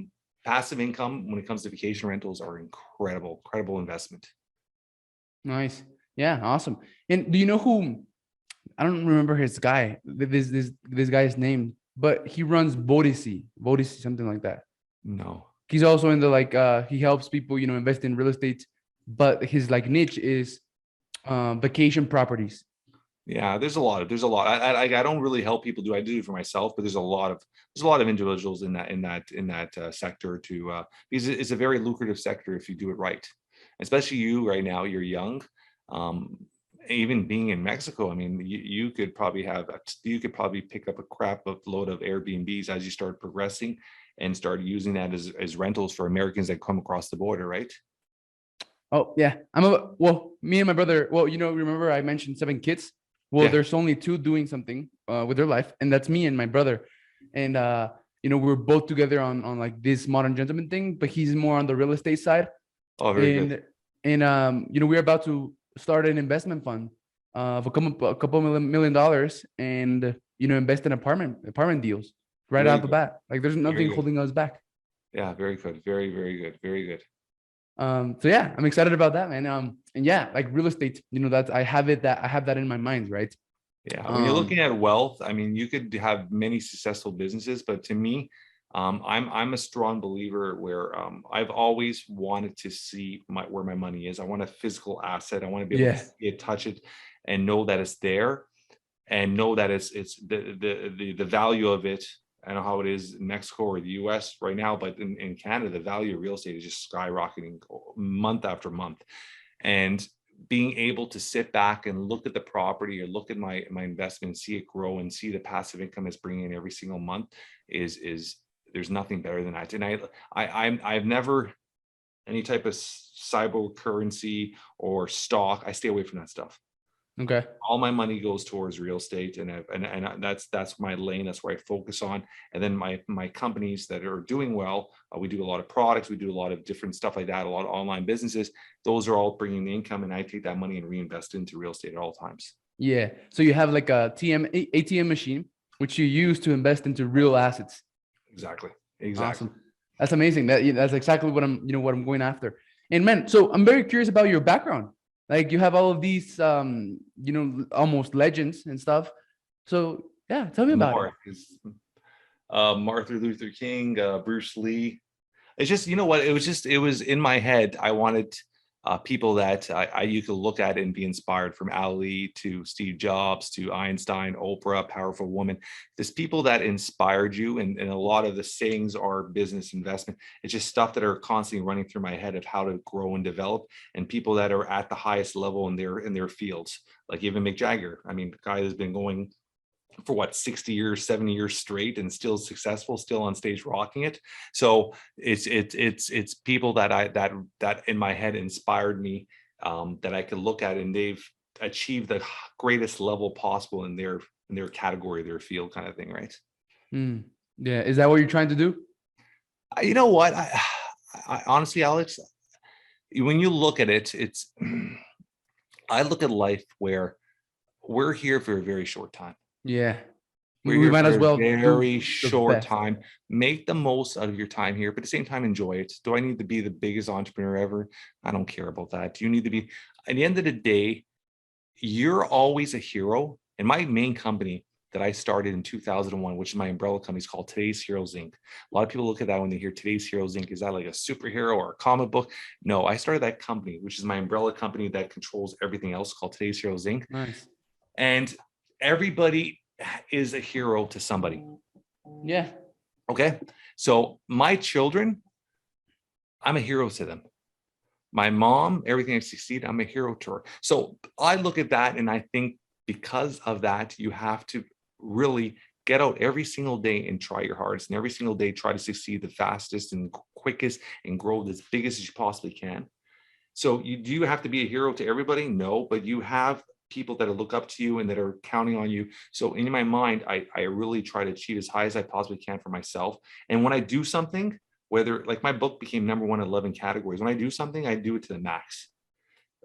passive income. When it comes to vacation rentals, are incredible investment. Nice. Yeah, awesome. And do you know who, I don't remember this guy's name, but he runs Bodisi, something like that. No. He's also in the he helps people, invest in real estate, but his niche is vacation properties. Yeah, there's a lot. I don't really help people I do it for myself, but there's a lot of individuals in that sector because it's a very lucrative sector if you do it right. Especially you right now, you're young. Even being in Mexico, I mean, you could probably pick up a crap load of Airbnbs as you start progressing and start using that as rentals for Americans that come across the border, right? Oh yeah, me and my brother. Well, remember I mentioned 7 kids. Well, Yeah. There's only 2 doing something with their life, and that's me and my brother. And we're both together on this modern gentleman thing, but he's more on the real estate side. Oh, very good. And we're about to start an investment fund of a couple million dollars, and invest in apartment deals right Very out the good. bat. Like there's nothing holding us back. Yeah, very good. Very, very good. Very good. So yeah, I'm excited about that, man. And yeah, like real estate, I have that in my mind, right? Yeah, when you're looking at wealth, I mean, you could have many successful businesses, but to me, I'm a strong believer where I've always wanted to see where my money is. I want a physical asset. I want to be able to see it, touch it, and know that it's there, and know that it's the value of it. I know how it is in Mexico or the US right now, but in Canada, the value of real estate is just skyrocketing month after month. And being able to sit back and look at the property or look at my investment and see it grow and see the passive income it's bringing in every single month is there's nothing better than that. And I've never, any type of cyber currency or stock, I stay away from that stuff. Okay. All my money goes towards real estate, and that's my lane. That's where I focus on. And then my companies that are doing well, we do a lot of products, we do a lot of different stuff like that, a lot of online businesses. Those are all bringing the income, and I take that money and reinvest into real estate at all times. Yeah. So you have like a ATM machine, which you use to invest into real assets. Exactly. Exactly. Awesome. That's amazing. That's exactly what I'm going after. And man, so I'm very curious about your background. Like you have all of these almost legends and stuff. So yeah, tell me about it. More is Martin Luther King, Bruce Lee. It's just, you know what? It was in my head. I wanted people that you could look at and be inspired, from Ali to Steve Jobs to Einstein, Oprah, powerful woman. There's people that inspired you, and a lot of the sayings are business investment. It's just stuff that are constantly running through my head of how to grow and develop, and people that are at the highest level in their fields. Like even Mick Jagger. I mean, the guy has been going for what, 60 years, 70 years straight, and still successful, still on stage rocking it. So it's people that that in my head inspired me, that I could look at, and they've achieved the greatest level possible in their category, their field, kind of thing, right? Mm. Yeah. Is that what you're trying to do? You know what, I honestly, Alex, when you look at it, it's I look at life where we're here for a very short time. Yeah. We're We here might as for a well do very the short best. time. Make the most out of your time here, but at the same time, enjoy it. Do I need to be the biggest entrepreneur ever? I don't care about that. Do you need to be? At the end of the day, you're always a hero. And my main company that I started in 2001, which is my umbrella company, is called Today's Heroes Inc. A lot of people look at that when they hear Today's Heroes Inc. Is that like a superhero or a comic book? No, I started that company, which is my umbrella company that controls everything else, called Today's Heroes Inc. Nice. And everybody is a hero to somebody. Yeah. Okay. So my children, I'm a hero to them. My mom, everything I succeed, I'm a hero to her. So I look at that, and I think because of that, you have to really get out every single day and try your hardest, and every single day try to succeed the fastest and quickest and grow as big as you possibly can. So do you have to be a hero to everybody? No, but you have people that look up to you and that are counting on you. So in my mind, I really try to achieve as high as I possibly can for myself. And when I do something, whether like my book became #1 in 11 categories, when I do something, I do it to the max.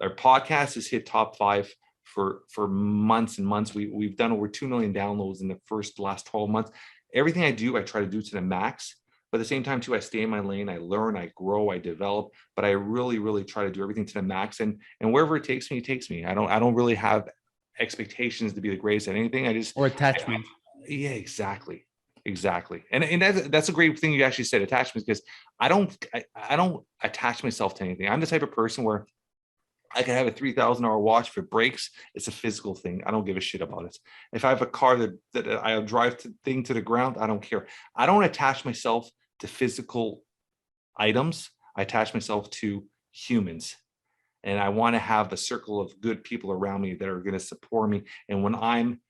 Our podcast has hit top 5 for months and months. We've done over 2 million downloads in the last 12 months. Everything I do, I try to do to the max. But at the same time, too, I stay in my lane. I learn, I grow, I develop. But I really, really try to do everything to the max. And wherever it takes me, it takes me. I don't really have expectations to be the greatest at anything. Or attachment. Yeah, exactly. Exactly. And that's a great thing you actually said, attachments, because I don't attach myself to anything. I'm the type of person where I can have a $3,000 watch. If it breaks, it's a physical thing. I don't give a shit about it. If I have a car that I'll drive thing to the ground, I don't care. I don't attach myself to physical items. I attach myself to humans. And I want to have a circle of good people around me that are going to support me. And when I'm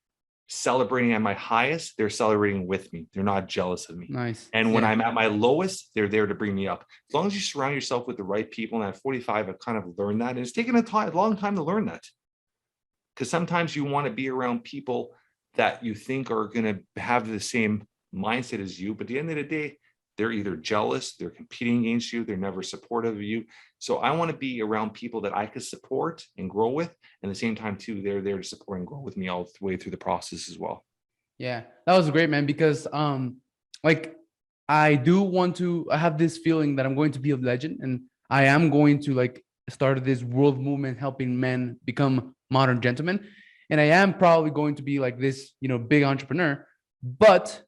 celebrating at my highest, they're celebrating with me. They're not jealous of me. Nice. And when Yeah. I'm at my lowest, they're there to bring me up. As long as you surround yourself with the right people. And at 45, I've kind of learned that. And it's taken a long time to learn that. Because sometimes you want to be around people that you think are going to have the same mindset as you. But at the end of the day, they're either jealous, they're competing against you, they're never supportive of you. So I want to be around people that I could support and grow with. And at the same time, too, they're there to support and grow with me all the way through the process as well. Yeah, that was great, man, because like I do want to, I have this feeling that I'm going to be a legend, and I am going to like start this world movement helping men become modern gentlemen. And I am probably going to be like this, big entrepreneur, but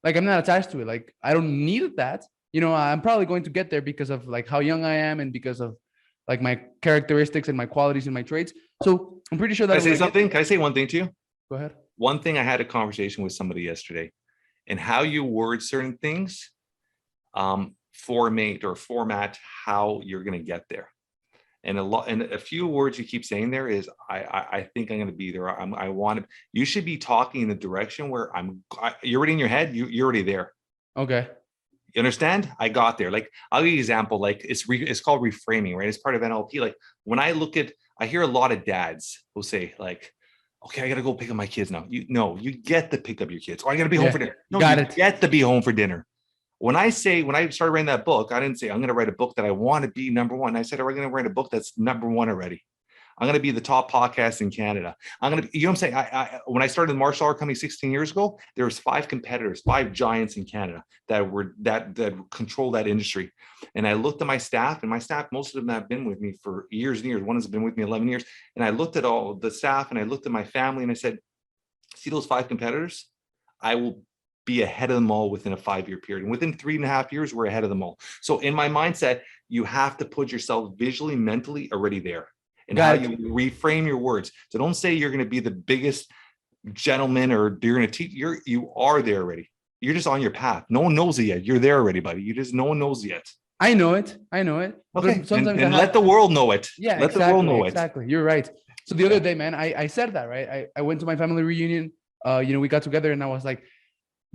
like I'm not attached to it. Like I don't need that. I'm probably going to get there because of like how young I am and because of like my characteristics and my qualities and my traits. So I'm pretty sure that Can I say something? Can I say one thing to you? Go ahead. One thing, I had a conversation with somebody yesterday, and how you word certain things format how you're going to get there. And a few words you keep saying there is, I think I'm going to be there. I want to. You should be talking in the direction where you're already in your head. You're already there. Okay. You understand? I got there. Like, I'll give you an example. Like it's called reframing, right? It's part of NLP. Like when I hear a lot of dads who say like, okay, I got to go pick up my kids now. You get to pick up your kids. Or I got to be home for dinner. No, you get to be home for dinner. When I started writing that book, I didn't say I'm going to write a book that I want to be #1. I said, I'm going to write a book that's #1 already. I'm going to be the top podcast in Canada. I'm going to, you know what I'm saying? When I started the martial art company 16 years ago, there was 5 competitors, 5 giants in Canada that control that industry. And I looked at my staff, and my staff, most of them have been with me for years and years. One has been with me 11 years. And I looked at all the staff, and I looked at my family, and I said, see those 5 competitors? I will be ahead of them all within a 5-year period. And within 3.5 years, we're ahead of them all. So in my mindset, you have to put yourself visually, mentally already there. And how you reframe your words. So don't say you're going to be the biggest gentleman or you're going to teach. You are there already. You're just on your path. No one knows it yet. You're there already, buddy. No one knows it yet. I know it. Okay. Sometimes and let the world know it. Yeah, let the world know it. Exactly. You're right. So the other day, man, I said that, right? I went to my family reunion. We got together, and I was like,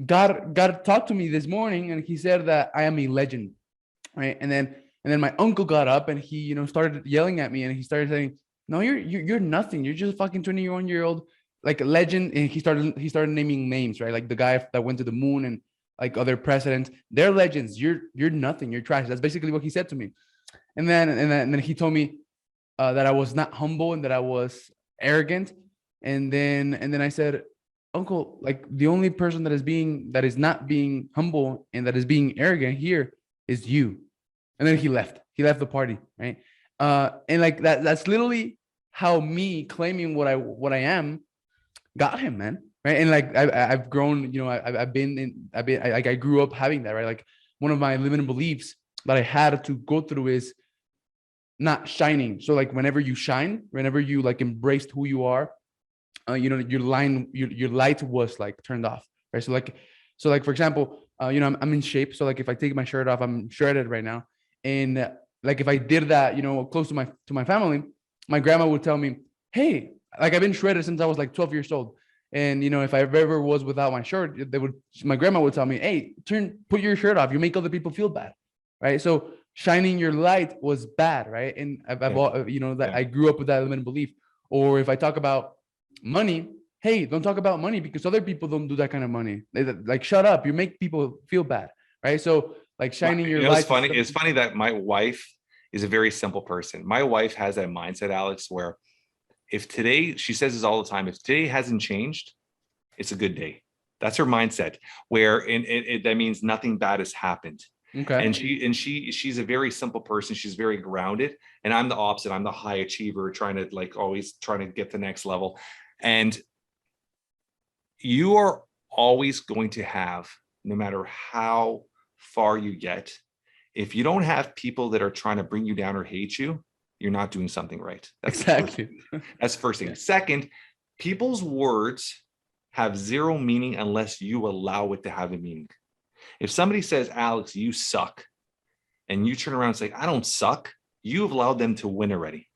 God talked to me this morning, and he said that I am a legend, right? And then my uncle got up, and he, started yelling at me, and he started saying, "No, you're nothing. You're just a fucking 21-year-old like a legend." And he started naming names, right? Like the guy that went to the moon and like other presidents. They're legends. You're nothing. You're trash. That's basically what he said to me. And then he told me that I was not humble and that I was arrogant. And then I said, "Uncle, like the only person that is not being humble and that is being arrogant here is you." And then he left the party, right? And like that's literally how me claiming what I am got him, man, right? And like I've grown, I grew up having that, right? Like one of my limiting beliefs that I had to go through is not shining. So like whenever you like embraced who you are, your light was like turned off, right? So like for example, I'm in shape. So like if I take my shirt off, I'm shredded right now. And like if I did that, close to my family, my grandma would tell me, "Hey," like I've been shredded since I was like 12 years old. And if I ever was without my shirt, my grandma would tell me, "Hey, put your shirt off. You make other people feel bad," right? So shining your light was bad, right? And I grew up with that limited belief. Or if I talk about money, hey, don't talk about money because other people don't do that kind of money. Like, shut up. You make people feel bad, right? So like shining your light. It's funny that my wife is a very simple person. My wife has that mindset, Alex, where if today, she says this all the time, if today hasn't changed, it's a good day. That's her mindset, where that means nothing bad has happened. Okay. And she's a very simple person. She's very grounded. And I'm the opposite. I'm the high achiever, always trying to get the next level. And you are always going to have, no matter how far you get, if you don't have people that are trying to bring you down or hate you, you're not doing something right. That's exactly. That's the first thing. Yeah. Second, people's words have zero meaning unless you allow it to have a meaning. If somebody says, "Alex, you suck," and you turn around and say, "I don't suck," you've allowed them to win already.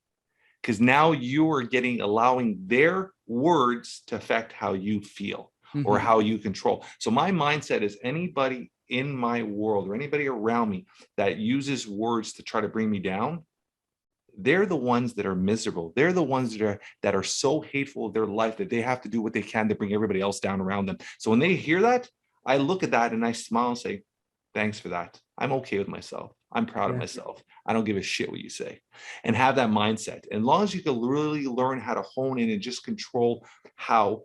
Because now you are allowing their words to affect how you feel or how you control. So my mindset is anybody in my world or anybody around me that uses words to try to bring me down, they're the ones that are miserable. They're the ones that are so hateful of their life that they have to do what they can to bring everybody else down around them. So when they hear that, I look at that and I smile and say, "Thanks for that. I'm okay with myself. I'm proud of myself. I don't give a shit what you say," and have that mindset. And as long as you can really learn how to hone in and just control how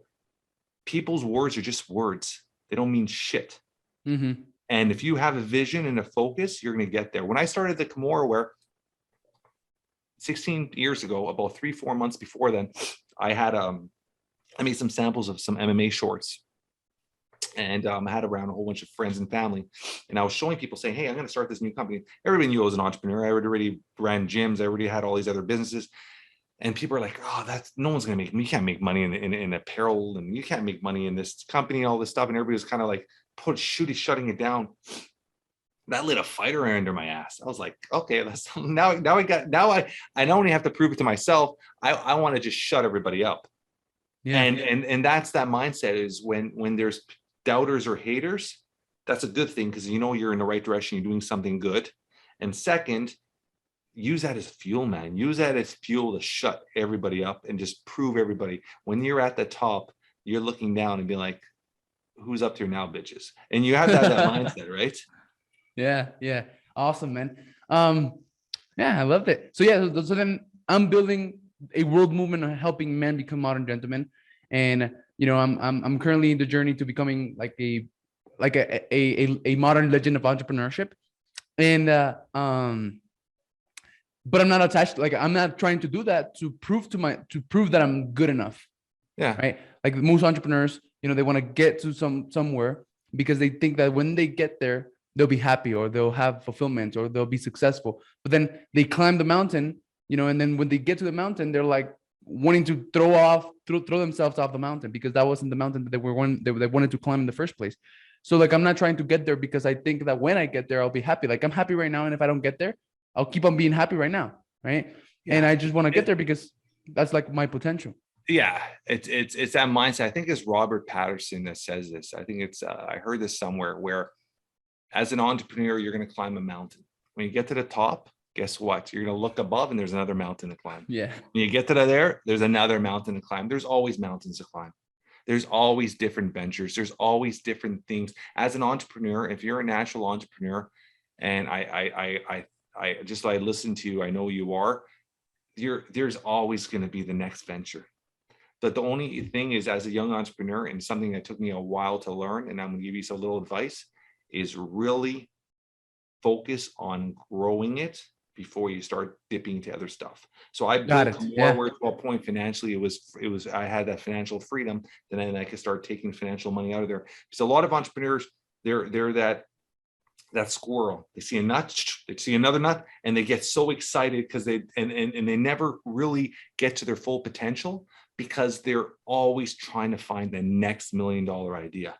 people's words are just words. They don't mean shit. And if you have a vision and a focus, you're going to get there. When I started the Kimura Wear 16 years ago, about 3-4 months before then, I made some samples of some MMA shorts. And I had around a whole bunch of friends and family, and I was showing people saying, "Hey, I'm going to start this new company." Everybody knew I was an entrepreneur. I already ran gyms. I already had all these other businesses. And people are like, "Oh, no one's going to you can't make money in apparel, and you can't make money in this company and all this stuff." And everybody was kind of like shutting it down. That lit a fire under my ass. I was like, okay, now I not only have to prove it to myself, I want to just shut everybody up. Yeah. And that's that mindset is when there's doubters or haters, that's a good thing because you're in the right direction, you're doing something good. And second, use that as fuel, man. Use that as fuel to shut everybody up and just prove everybody when you're at the top, you're looking down and be like, "Who's up here now, bitches?" And you have to have that mindset, right? Yeah. Awesome, man. Yeah, I loved it. So then I'm building a world movement on helping men become modern gentlemen. And I'm currently in the journey to becoming like a modern legend of entrepreneurship. And but I'm not attached. Like I'm not trying to do that to prove that I'm good enough, Yeah. right? Like most entrepreneurs, they want to get to somewhere because they think that when they get there, they'll be happy or they'll have fulfillment or they'll be successful. But then they climb the mountain, and then when they get to the mountain, they're like wanting to throw themselves off the mountain because that wasn't the mountain that they wanted to climb in the first place. So like I'm not trying to get there because I think that when I get there, I'll be happy. Like I'm happy right now, and if I don't get there, I'll keep on being happy right now, right? Yeah. And I just want to get there because that's like my potential. Yeah, it's that mindset. I think it's Robert Patterson that says this. I think it's I heard this somewhere where as an entrepreneur, you're going to climb a mountain. When you get to the top, guess what? You're going to look above and there's another mountain to climb. Yeah. When you get to there's another mountain to climb. There's always mountains to climb. There's always different ventures. There's always different things. As an entrepreneur, if you're a natural entrepreneur, and I just I listen to you, I know you are, there's always going to be the next venture. But the only thing is, as a young entrepreneur, and something that took me a while to learn, and I'm going to give you some little advice, is really focus on growing it before you start dipping into other stuff. So I built more where to a point financially, it was I had that financial freedom, then I could start taking financial money out of there. Because a lot of entrepreneurs, they're that squirrel. They see a nut, they see another nut, and they get so excited because they never really get to their full potential because they're always trying to find the next $1 million idea.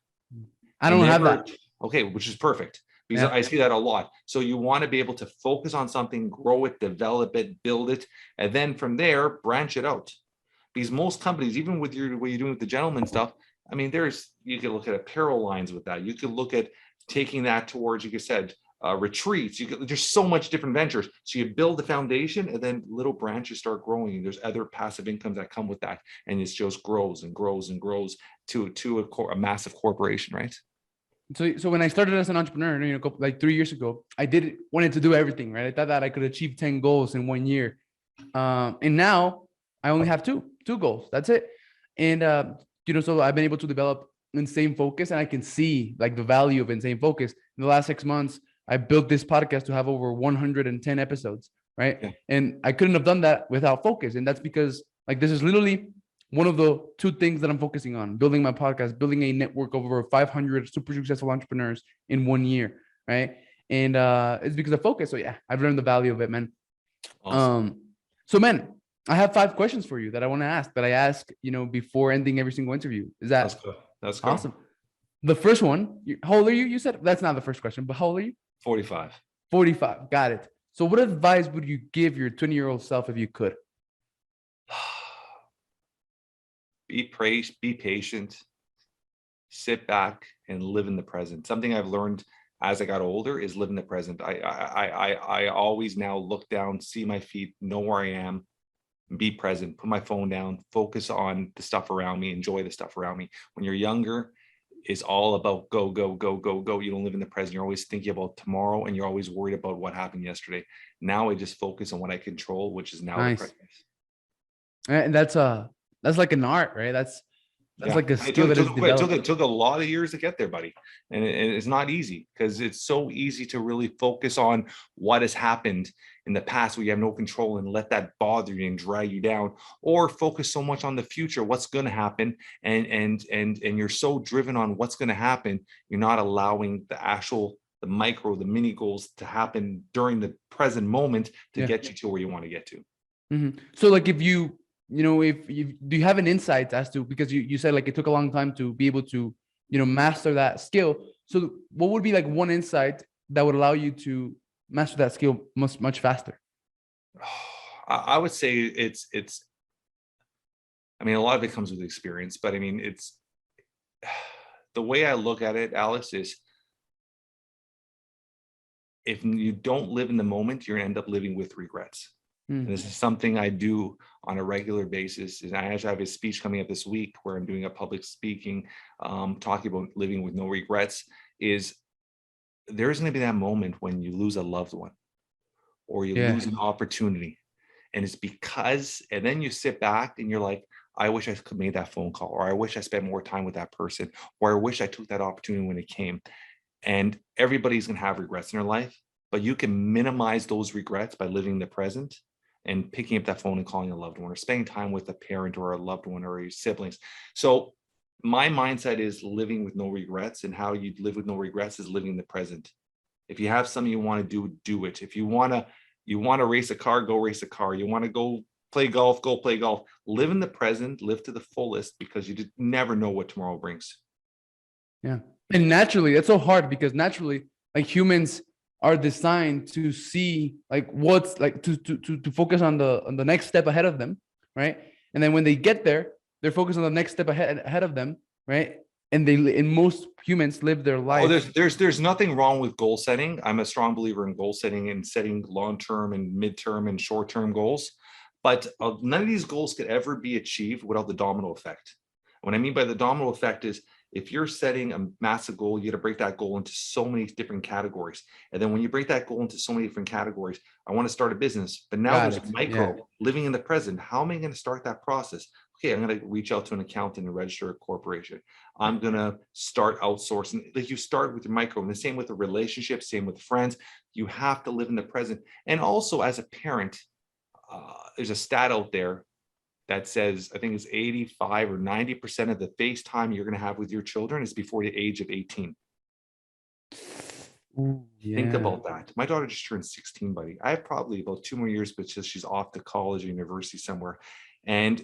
I don't have that. Okay, which is perfect because I see that a lot. So you want to be able to focus on something, grow it, develop it, build it, and then from there branch it out. Because most companies, even with what you're doing with the gentleman stuff, I mean, you could look at apparel lines with that. You could look at taking that towards, like you said, retreats. There's so much different ventures. So you build the foundation and then little branches start growing. There's other passive incomes that come with that. And it just grows and grows and grows to a massive corporation, right? So when I started as an entrepreneur, like 3 years ago, I wanted to do everything, right? I thought that I could achieve 10 goals in 1 year. And now I only have two goals. That's it. And, so I've been able to develop insane focus, and I can see like the value of insane focus. In the last 6 months, I built this podcast to have over 110 episodes, right? Yeah. And I couldn't have done that without focus. And that's because like this is literally one of the two things that I'm focusing on: building my podcast, building a network of over 500 super successful entrepreneurs in 1 year, right? And it's because of focus. So yeah, I've learned the value of it, man. Awesome. So man, I have 5 questions for you that I want to ask, that I ask, before ending every single interview. Is that that's awesome? The first one, how old are you? You said that's not the first question, but how old are you? 45. 45. Got it. So what advice would you give your 20-year-old self if you could? Be patient, sit back and live in the present. Something I've learned as I got older is live in the present. I always now look down, see my feet, know where I am, be present, put my phone down, focus on the stuff around me, enjoy the stuff around me. When you're younger, it's all about go, go, go, go, go. You don't live in the present. You're always thinking about tomorrow and you're always worried about what happened yesterday. Now I just focus on what I control, which is now the present. And that's like an art, right? That's like a skill that is developed. It took a lot of years to get there, buddy. And it's not easy because it's so easy to really focus on what has happened in the past where you have no control and let that bother you and drag you down, or focus so much on the future, what's going to happen. And you're so driven on what's going to happen. You're not allowing the mini goals to happen during the present moment to get you to where you want to get to. Mm-hmm. So like if you do you have an insight as to, because you said like it took a long time to be able to, master that skill. So what would be like one insight that would allow you to master that skill much faster? I would say it's, I mean, a lot of it comes with experience, but I mean, it's the way I look at it, Alex, is if you don't live in the moment, you're gonna end up living with regrets. And this is something I do on a regular basis. And I actually have a speech coming up this week where I'm doing a public speaking, talking about living with no regrets. Is there's going to be that moment when you lose a loved one or you lose an opportunity. And it's because, and then you sit back and you're like, I wish I could made that phone call, or I wish I spent more time with that person, or I wish I took that opportunity when it came. And everybody's going to have regrets in their life, but you can minimize those regrets by living the present and picking up that phone and calling a loved one, or spending time with a parent or a loved one or your siblings. So my mindset is living with no regrets, and how you live with no regrets is living the present. If you have something you want to do, do it. If you want to race a car, go race a car. You want to go play golf, go play golf. Live in the present, live to the fullest, because you just never know what tomorrow brings. Yeah. And naturally, that's so hard, because naturally, like, humans are designed to see like what's like to focus on the next step ahead of them, right? And then when they get there, they're focused on the next step ahead of them, right? And most humans live their life. Oh, there's nothing wrong with goal setting. I'm a strong believer in goal setting and setting long-term and mid-term and short-term goals. But none of these goals could ever be achieved without the domino effect. What I mean by the domino effect is, if you're setting a massive goal, you got to break that goal into so many different categories. And then when you break that goal into so many different categories, I want to start a business, but now there's micro, living in the present. How am I going to start that process? Okay, I'm going to reach out to an accountant and register a corporation. I'm going to start outsourcing. Like, you start with your micro, and the same with the relationship, same with friends. You have to live in the present. And also, as a parent, there's a stat out there that says, I think it's 85 or 90% of the face time you're going to have with your children is before the age of 18. Ooh, yeah. Think about that. My daughter just turned 16, buddy. I have probably about 2 more years, but she's off to college or university somewhere. And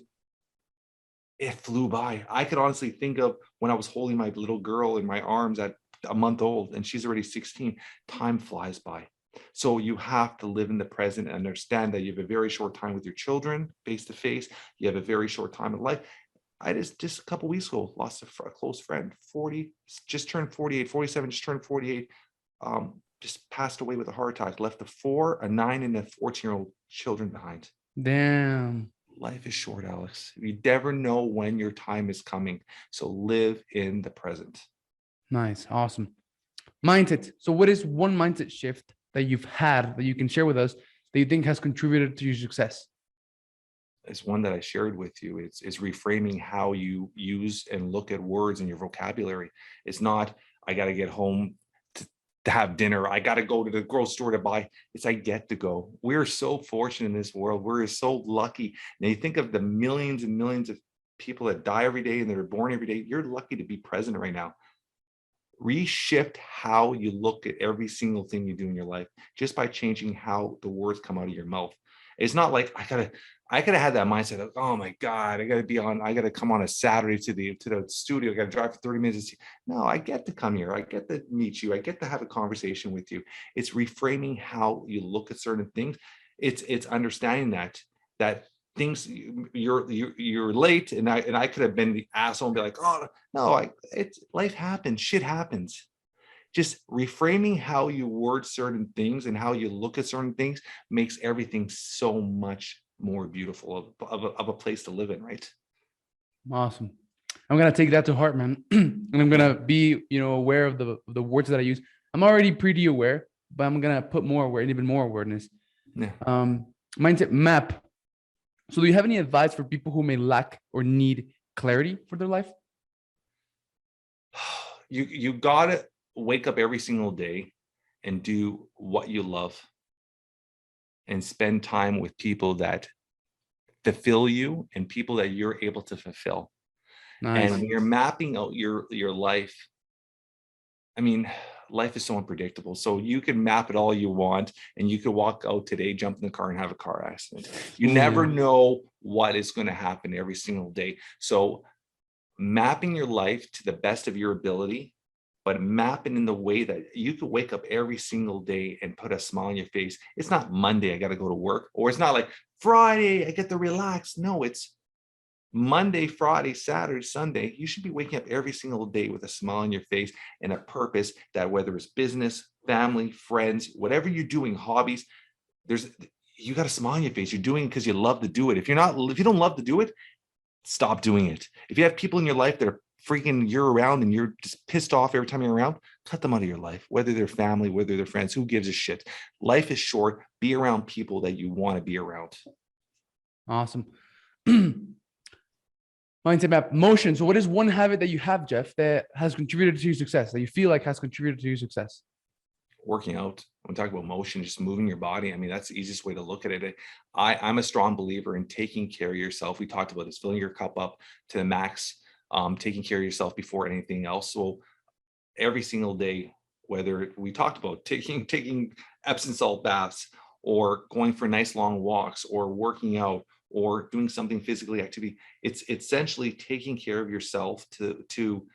it flew by. I could honestly think of when I was holding my little girl in my arms at a month old, and she's already 16. Time flies by. So you have to live in the present and understand that you have a very short time with your children face to face. You have a very short time in life. I just a couple weeks ago lost a close friend, 40, just turned 48, 47, just turned 48. Just passed away with a heart attack, left a 4, a 9, and a 14-year-old children behind. Damn. Life is short, Alex. You never know when your time is coming. So live in the present. Nice. Awesome. Mindset. So what is one mindset shift that you've had that you can share with us that you think has contributed to your success? It's one that I shared with you. It's reframing how you use and look at words in your vocabulary. It's not, I got to get home to have dinner. I got to go to the grocery store to buy. It's, I get to go. We're so fortunate in this world. We're so lucky. Now you think of the millions and millions of people that die every day and that are born every day. You're lucky to be present right now. Reshift how you look at every single thing you do in your life just by changing how the words come out of your mouth. It's not like I gotta have that mindset of, oh my God, I gotta come on a Saturday to the studio. I gotta drive for 30 minutes. No, I get to come here. I get to meet you. I get to have a conversation with you. It's reframing how you look at certain things. It's understanding that things, you're late, and I could have been the asshole and be like, oh no, it's life happens, shit happens. Just reframing how you word certain things and how you look at certain things makes everything so much more beautiful of a place to live in, right? Awesome. I'm gonna take that to heart, man. And I'm gonna be, aware of the words that I use. I'm already pretty aware, but I'm gonna put more aware, even more awareness. Yeah. Mindset map. So do you have any advice for people who may lack or need clarity for their life? You gotta wake up every single day and do what you love and spend time with people that fulfill you and people that you're able to fulfill. Nice. And when you're mapping out your life, I mean, life is so unpredictable. So you can map it all you want, and you could walk out today, jump in the car, and have a car accident. You never know what is going to happen every single day. So mapping your life to the best of your ability, but mapping in the way that you could wake up every single day and put a smile on your face. It's not Monday, I got to go to work, or it's not like Friday, I get to relax. No, it's Monday, Friday, Saturday, Sunday. You should be waking up every single day with a smile on your face and a purpose, that whether it's business, family, friends, whatever you're doing, hobbies, you got a smile on your face. You're doing it because you love to do it. If you don't love to do it, stop doing it. If you have people in your life that are freaking year round and you're just pissed off every time you're around, cut them out of your life, whether they're family, whether they're friends. Who gives a shit? Life is short. Be around people that you want to be around. Awesome. Mindset map, motion. So what is one habit that you have, Jeff, that has contributed to your success, that you feel like has contributed to your success? Working out. When we talk about motion, just moving your body. I mean, that's the easiest way to look at it. I'm a strong believer in taking care of yourself. We talked about this, filling your cup up to the max, taking care of yourself before anything else. So every single day, whether we talked about taking Epsom salt baths, or going for nice long walks, or working out, or doing something physically activity, it's essentially taking care of yourself to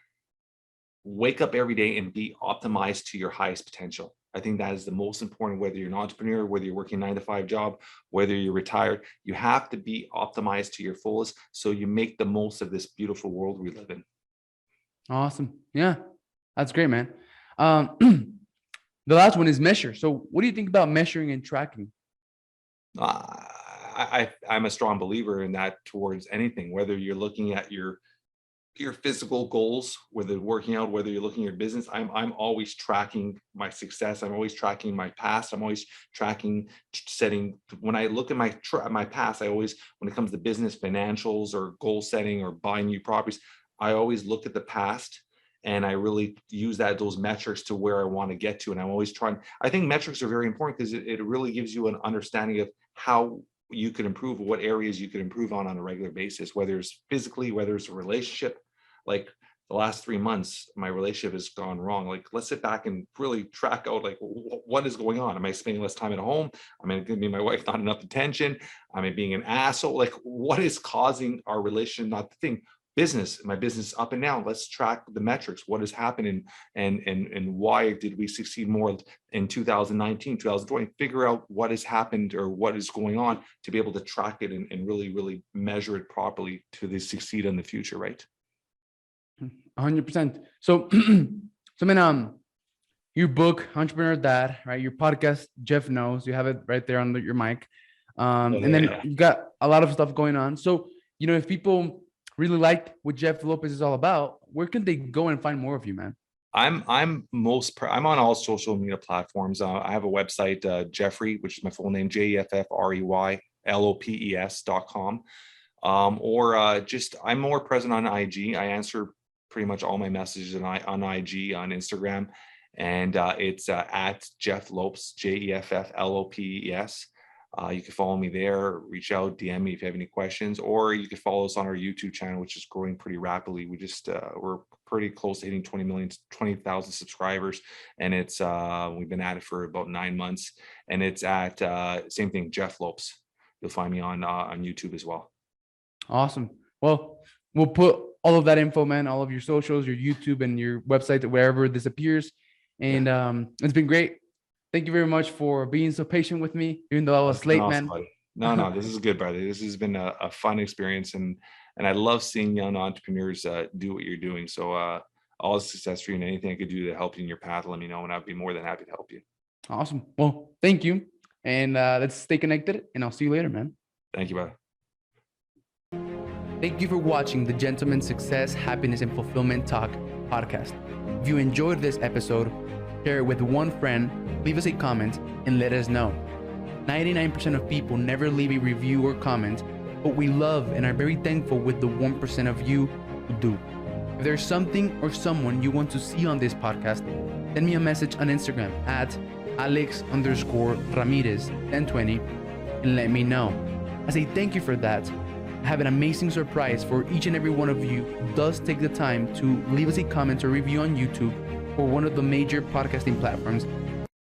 wake up every day and be optimized to your highest potential. I think that is the most important, whether you're an entrepreneur, whether you're working a 9-to-5 job, whether you're retired, you have to be optimized to your fullest so you make the most of this beautiful world we live in. Awesome. Yeah, that's great, man. The last one is measure. So what do you think about measuring and tracking? I'm a strong believer in that towards anything, whether you're looking at your physical goals, whether working out, whether you're looking at your business. I'm always tracking my success. I'm always tracking my past. I'm always tracking, setting. When I look at my past, I always, when it comes to business, financials, or goal setting, or buying new properties, I always look at the past, and I really use those metrics to where I want to get to. And I'm always trying. I think metrics are very important because it really gives you an understanding of how you could improve, what areas you could improve on a regular basis, whether it's physically, whether it's a relationship. Like the last 3 months, my relationship has gone wrong. Like, let's sit back and really track out, like, what is going on? Am I spending less time at home? Am I giving my wife not enough attention? Am I being an asshole? Like, what is causing our relationship not to think? My business up and down. Let's track the metrics. What has happened, and why did we succeed more in 2019, 2020? Figure out what has happened or what is going on to be able to track it and really measure it properly to succeed in the future, right? 100%. So, man, your book, Entrepreneur Dad, right? Your podcast, Jeff Knows, you have it right there under your mic. And then you got a lot of stuff going on. So, if people really liked what Jeff Lopes is all about, where can they go and find more of you, man? I'm on all social media platforms. I have a website, Jeffrey, which is my full name, JeffreyLopes.com. Or I'm more present on IG. I answer pretty much all my messages on IG, on Instagram, and it's at Jeff Lopes, JeffLopes. You can follow me there, reach out, DM me if you have any questions, or you can follow us on our YouTube channel, which is growing pretty rapidly. We're pretty close to hitting 20,000 subscribers, and it's we've been at it for about 9 months, and it's at same thing, Jeff Lopes. You'll find me on YouTube as well. Awesome. Well, we'll put all of that info, man, all of your socials, your YouTube, and your website, wherever this appears. And it's been great. Thank you very much for being so patient with me, even though I was late, awesome, man. buddy. No, this is good, brother. This has been a fun experience, and I love seeing young entrepreneurs do what you're doing. So all the success for you, and anything I could do to help you in your path, let me know, and I'd be more than happy to help you. Awesome. Well, thank you. And let's stay connected, and I'll see you later, man. Thank you, brother. Thank you for watching the Gentleman's Success, Happiness, and Fulfillment Talk podcast. If you enjoyed this episode, share it with one friend, leave us a comment, and let us know. 99% of people never leave a review or comment, but we love and are very thankful with the 1% of you who do. If there's something or someone you want to see on this podcast, send me a message on Instagram at Alex_Ramirez1020 and let me know. As a thank you for that, I have an amazing surprise for each and every one of you who does take the time to leave us a comment or review on YouTube or one of the major podcasting platforms